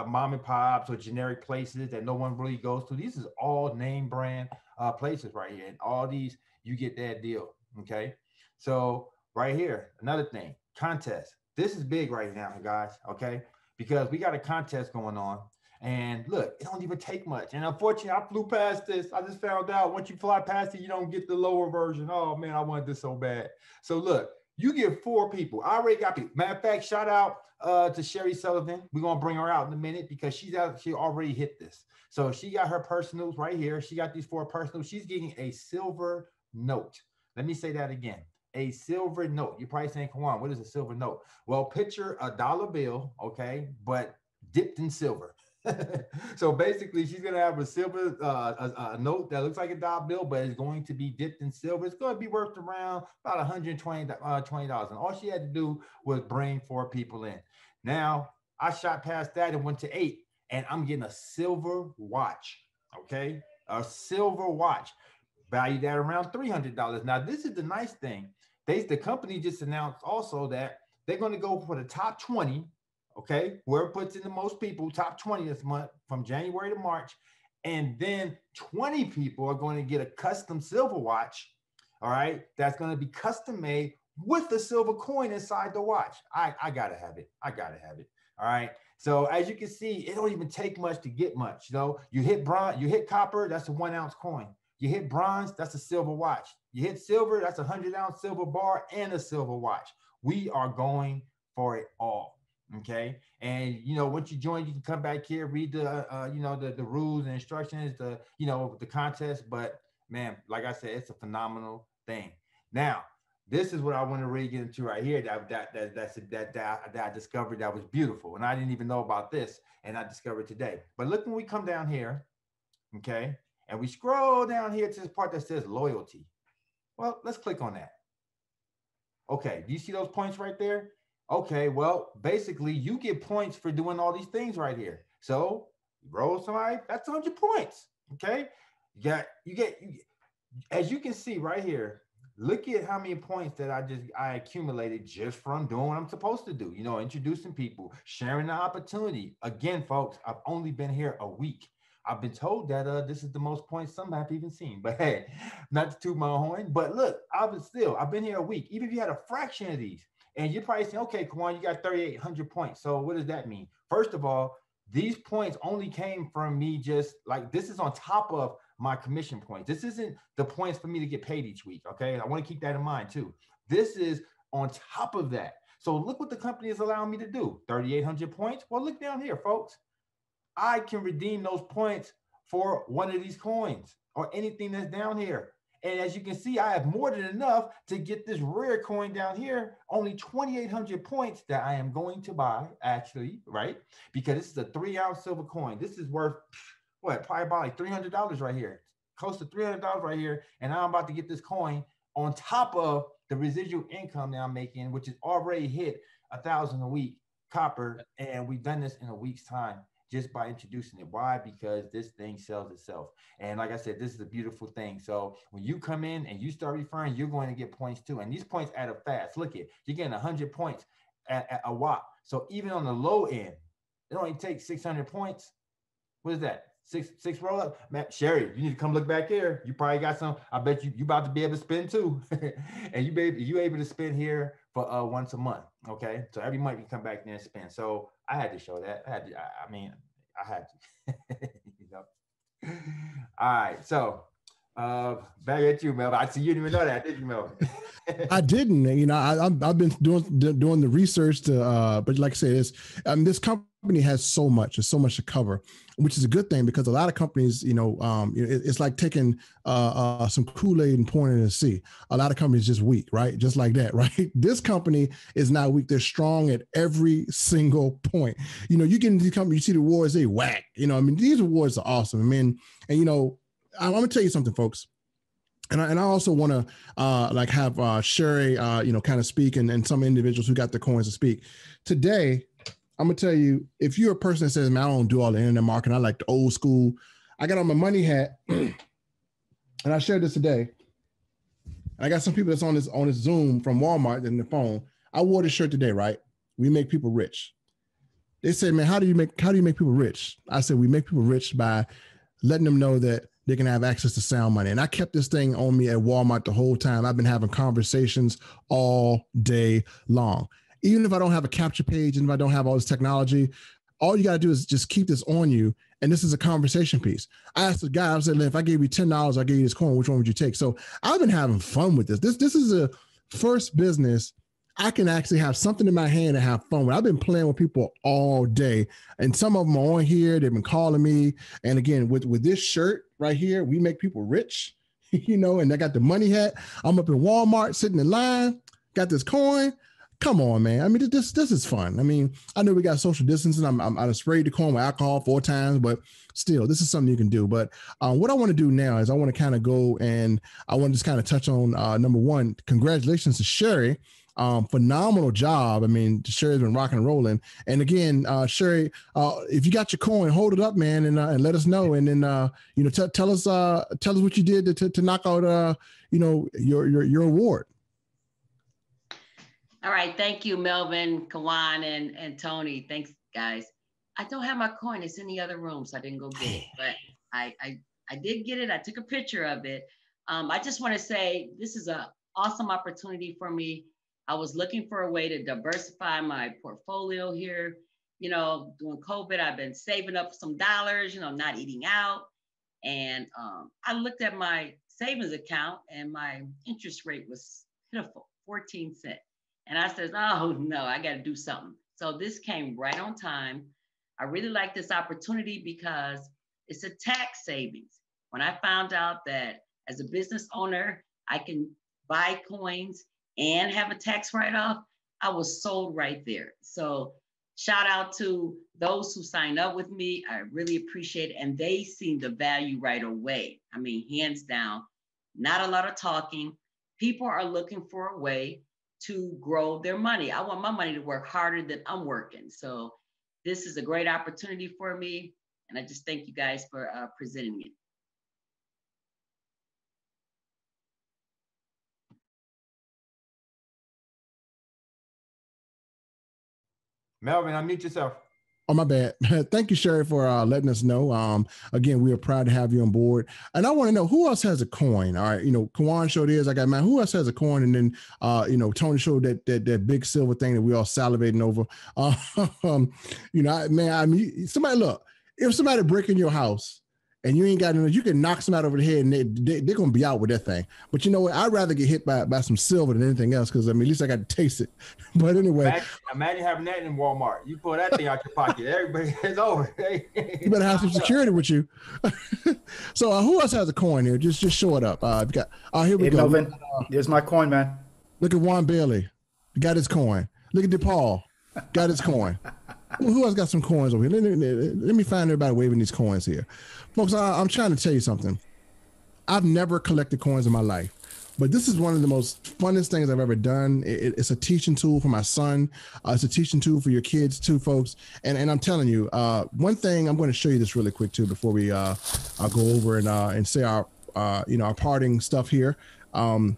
mom and pops or generic places that no one really goes to. These is all name brand places right here. And all these, you get that deal. Okay. So right here, another thing, contest. This is big right now, guys. Okay. Because we got a contest going on. And look, it don't even take much. And unfortunately, I flew past this. I just found out once you fly past it, you don't get the lower version. Oh man, I wanted this so bad. So look, you get 4 people. I already got people. Matter of fact, shout out to Sherry Sullivan. We're gonna bring her out in a minute because she already hit this. So she got her personals right here. She got these 4 personals. She's getting a silver note. Let me say that again. A silver note. You're probably saying, come on, what is a silver note? Well, picture a dollar bill, okay, but dipped in silver. So basically, she's gonna have a silver a note that looks like a dollar bill, but it's going to be dipped in silver. It's going to be worth around about $120. And all she had to do was bring 4 people in. Now I shot past that and went to 8, and I'm getting a silver watch. Okay, a silver watch valued at around $300. Now this is the nice thing. The company just announced also that they're going to go for the top 20. Okay, whoever puts in the most people, top 20 this month from January to March, and then 20 people are going to get a custom silver watch. All right, that's going to be custom made with the silver coin inside the watch. I gotta have it. I gotta have it. All right. So as you can see, it don't even take much to get much. You know, you hit bronze, you hit copper, that's a 1-ounce coin. You hit bronze, that's a silver watch. You hit silver, that's a 100-ounce silver bar and a silver watch. We are going for it all. Okay. And, you know, once you join, you can come back here, read the, you know, the rules and instructions, you know, the contest. But man, like I said, it's a phenomenal thing. Now, this is what I want to really get into right here. That I discovered that was beautiful. And I didn't even know about this. And I discovered today. But look, when we come down here, okay, and we scroll down here to this part that says loyalty. Well, let's click on that. Okay. Do you see those points right there? Okay, well, basically, you get points for doing all these things right here. So, you roll somebody, that's 100 points. Okay, you get, as you can see right here. Look at how many points that I accumulated just from doing what I'm supposed to do. You know, introducing people, sharing the opportunity. Again, folks, I've only been here a week. I've been told that this is the most points some have even seen. But hey, not to toot my horn. But look, I've been here a week. Even if you had a fraction of these. And you're probably saying, okay, Kawan, you got 3,800 points. So what does that mean? First of all, these points only came from me just like, this is on top of my commission points. This isn't the points for me to get paid each week, okay? I want to keep that in mind too. This is on top of that. So look what the company is allowing me to do. 3,800 points. Well, look down here, folks. I can redeem those points for one of these coins or anything that's down here. And as you can see, I have more than enough to get this rare coin down here, only 2,800 points that I am going to buy, actually, right? Because this is a 3-ounce silver coin. This is worth, what, probably about like $300 right here, close to $300 right here. And I'm about to get this coin on top of the residual income that I'm making, which is already hit 1,000 a week copper. And we've done this in a week's time, just by introducing it. Why? Because this thing sells itself. And like I said, this is a beautiful thing. So when you come in and you start referring, you're going to get points too. And these points add up fast. Look at, you're getting 100 points at a whop. So even on the low end, it only takes 600 points. What is that? Six roll up. Man, Sherry, you need to come look back here. You probably got some. I bet you about to be able to spend too. And you able to spend here for once a month. Okay. So every month you come back there and spend. So I had to show that. I had to. You know. All right. So back at you, Melvin. I see you didn't even know that, did you, Melvin? I didn't. You know, I've been doing the research to, but like I said, this company has so much to cover, which is a good thing because a lot of companies, you know, it's like taking some Kool-Aid and pouring it in the sea. A lot of companies just weak, right? Just like that, right? This company is not weak. They're strong at every single point. You know, you get into these companies, you see the awards, they whack. You know, I mean, these awards are awesome. I mean, and you know, I'm gonna tell you something, folks. And I also want to like have Sherry, you know, kind of speak and some individuals who got the coins to speak. Today, I'm going to tell you, if you're a person that says, man, I don't do all the internet marketing, I like the old school. I got on my money hat and I shared this today. I got some people that's on this Zoom from Walmart in the phone. I wore this shirt today, right? We make people rich. They said, man, how do you make people rich? I said, we make people rich by letting them know that they can have access to sound money. And I kept this thing on me at Walmart the whole time. I've been having conversations all day long. Even if I don't have a capture page and if I don't have all this technology, all you got to do is just keep this on you. And this is a conversation piece. I asked the guy, I said, if I gave you $10, I gave you this coin, which one would you take? So I've been having fun with this. This is a first business I can actually have something in my hand and have fun with. I've been playing with people all day, and some of them are on here. They've been calling me. And again, with this shirt right here, we make people rich, you know, and I got the money hat. I'm up in Walmart sitting in line, got this coin. Come on, man. I mean, this is fun. I mean, I know we got social distancing. I sprayed the coin with alcohol 4 times, but still, this is something you can do. But what I want to do now is I want to kind of go and I want to just kind of touch on number one, congratulations to Sherry. Phenomenal job. I mean, Sherry's been rocking and rolling. And again, Sherry, if you got your coin, hold it up, man, and let us know. And then, you know, tell us what you did to knock out, you know, your award. All right. Thank you, Melvin, Kawan, and Tony. Thanks, guys. I don't have my coin. It's in the other room, so I didn't go get it. But I did get it. I took a picture of it. I just want to say this is an awesome opportunity for me. I was looking for a way to diversify my portfolio here. You know, during COVID, I've been saving up some dollars, you know, not eating out. And I looked at my savings account and my interest rate was pitiful, 14 cents. And I said, oh no, I got to do something. So this came right on time. I really like this opportunity because it's a tax savings. When I found out that as a business owner, I can buy coins and have a tax write-off, I was sold right there. So shout out to those who signed up with me. I really appreciate it. And they seen the value right away. I mean, hands down, not a lot of talking. People are looking for a way to grow their money. I want my money to work harder than I'm working. So this is a great opportunity for me. And I just thank you guys for presenting it. Melvin, unmute yourself. Oh, my bad. Thank you, Sherry, for letting us know. Again, we are proud to have you on board. And I want to know who else has a coin. All right. You know, Kawan showed his. I got mine. Who else has a coin? And then, you know, Tony showed that big silver thing that we all salivating over. You know, man, I mean, somebody look, if somebody break in your house and you ain't got no, you can knock some out over the head and they're going to be out with that thing. But you know what? I'd rather get hit by some silver than anything else because, I mean, at least I got to taste it. But anyway. Imagine having that in Walmart. You pull that thing out your pocket. Everybody is over. You better have some security with you. So who else has a coin here? Just show it up. Here we go. Melvin, here's my coin, man. Look at Juan Bailey. Got his coin. Look at DePaul. Got his coin. Who else got some coins over here? Let me find everybody waving these coins here. Folks, I'm trying to tell you something. I've never collected coins in my life, but this is one of the most funnest things I've ever done. It's a teaching tool for my son. It's a teaching tool for your kids too, folks. And I'm telling you, one thing, I'm going to show you this really quick too before we I'll go over and say our our parting stuff here. One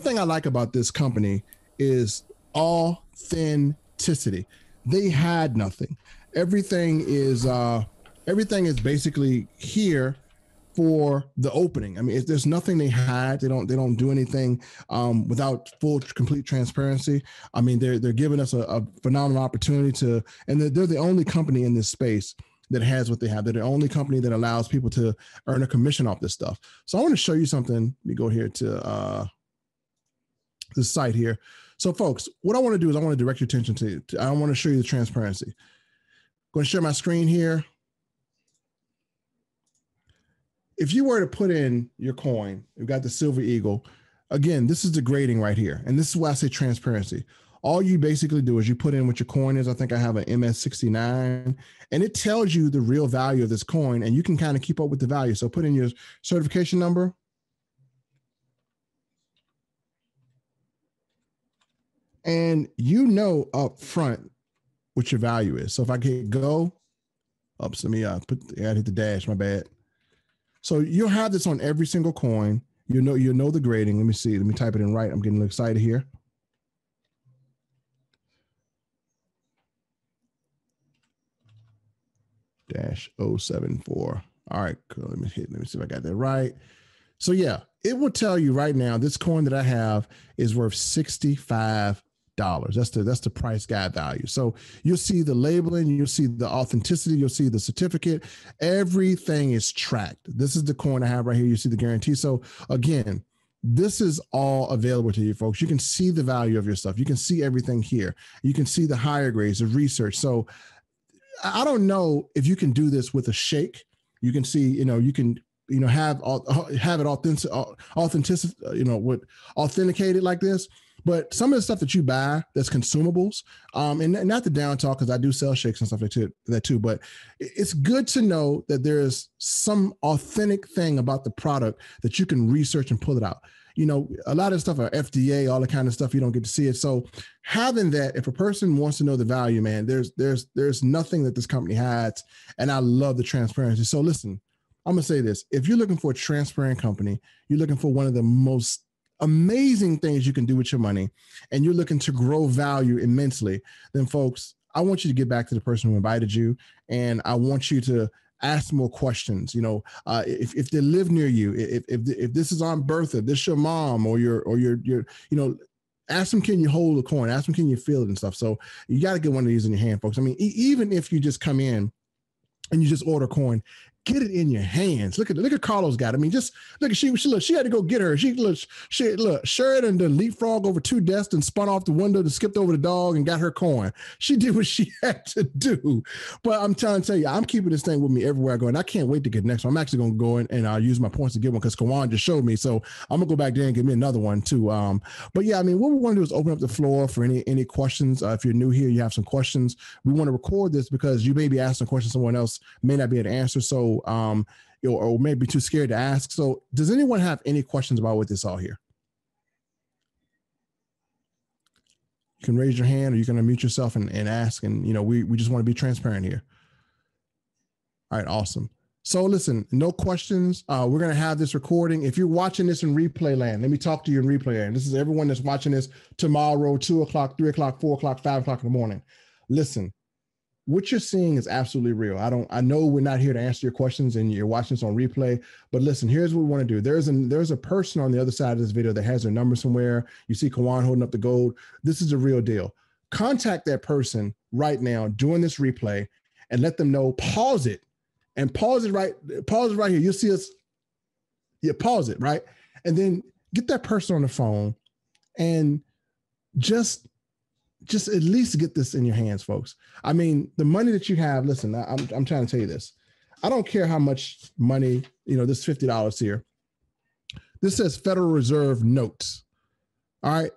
thing I like about this company is authenticity. They had nothing. Everything is basically here for the opening. I mean, there's nothing they had. They don't do anything without full, complete transparency. I mean, they're giving us a phenomenal opportunity to, and they're the only company in this space that has what they have. They're the only company that allows people to earn a commission off this stuff. So I want to show you something. Let me go here to this site here. So folks, what I want to do is I want to direct your attention to I want to show you the transparency. I'm going to share my screen here. If you were to put in your coin, you've got the Silver Eagle. Again, this is the grading right here. And this is why I say transparency. All you basically do is you put in what your coin is. I think I have an MS69 and it tells you the real value of this coin and you can kind of keep up with the value. So put in your certification number. And you know up front what your value is. So if I hit go, oops, let me I hit the dash, my bad. So you'll have this on every single coin. You know the grading. Let me see. Let me type it in right. I'm getting excited here. -074. All right, cool. Let me see if I got that right. So yeah, it will tell you right now this coin that I have is worth $65. That's the price guide value. So you'll see the labeling, you'll see the authenticity, you'll see the certificate. Everything is tracked. This is the coin I have right here. You see the guarantee. So again, this is all available to you folks. You can see the value of your stuff. You can see everything here. You can see the higher grades, the research. So I don't know if you can do this with a shake. You can see, you can have it authentic, with authenticated like this. But some of the stuff that you buy that's consumables, and not the down talk, because I do sell shakes and stuff like that too, but it's good to know that there's some authentic thing about the product that you can research and pull it out. A lot of stuff are FDA, all the kind of stuff, you don't get to see it. So having that, if a person wants to know the value, man, there's nothing that this company has, and I love the transparency. So listen, I'm gonna say this: if you're looking for a transparent company, you're looking for one of the most amazing things you can do with your money, and you're looking to grow value immensely, then folks, I want you to get back to the person who invited you, and I want you to ask more questions. If they live near you, if this is Aunt Bertha, this your mom or your ask them, can you hold a coin? Ask them, can you feel it and stuff? So you got to get one of these in your hand, folks. I mean, even if you just come in and you just order a coin, get it in your hands. Look at Carlos got it. I mean, just look at she had to go get her. Sheridan done leapfrog over 2 desks and spun off the window to skipped over the dog and got her coin. She did what she had to do. But I'm trying to tell you, I'm keeping this thing with me everywhere I go, and I can't wait to get the next one. I'm actually going to go in and I'll use my points to get one because Kawan just showed me. So I'm gonna go back there and get me another one too. But yeah, I mean, what we want to do is open up the floor for any questions. If you're new here, you have some questions. We want to record this because you may be asking a question someone else may not be able to answer. So or maybe too scared to ask. So does anyone have any questions about what this all here? You can raise your hand or you can unmute yourself and ask. And, we just want to be transparent here. All right, awesome. So listen, no questions. We're going to have this recording. If you're watching this in replay land, let me talk to you in replay land. This is everyone that's watching this tomorrow, 2 o'clock, 3 o'clock, 4 o'clock, 5 o'clock in the morning. Listen, what you're seeing is absolutely real. I know we're not here to answer your questions and you're watching this on replay, but listen, here's what we want to do. There's a person on the other side of this video that has their number somewhere. You see Kawan holding up the gold. This is a real deal. Contact that person right now during this replay and let them know, pause it and pause it right here. You'll see us. You pause it, right? And then get that person on the phone and just at least get this in your hands, folks. I mean, the money that you have, listen, I'm trying to tell you this. I don't care how much money, this $50 here. This says Federal Reserve notes. All right.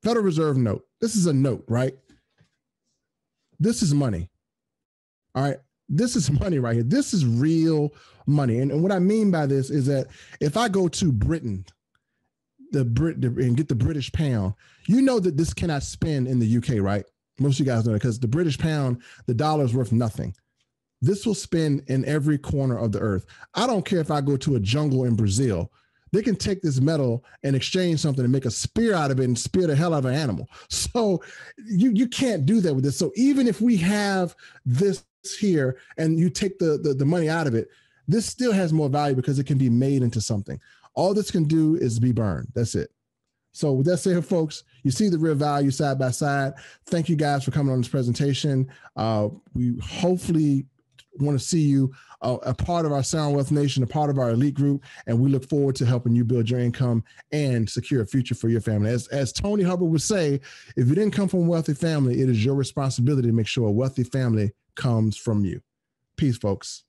Federal Reserve note. This is a note, right? This is money. All right. This is money right here. This is real money. And what I mean by this is that if I go to Britain, and get the British pound, you know that this cannot spend in the UK, right? Most of you guys know that because the British pound, the dollar is worth nothing. This will spend in every corner of the earth. I don't care if I go to a jungle in Brazil. They can take this metal and exchange something and make a spear out of it and spear the hell out of an animal. So you can't do that with this. So even if we have this here and you take the money out of it, this still has more value because it can be made into something. All this can do is be burned. That's it. So with that said, folks, you see the real value side by side. Thank you guys for coming on this presentation. We hopefully want to see you a part of our Sound Wealth Nation, a part of our elite group, and we look forward to helping you build your income and secure a future for your family. As Tony Hubbard would say, if you didn't come from a wealthy family, it is your responsibility to make sure a wealthy family comes from you. Peace, folks.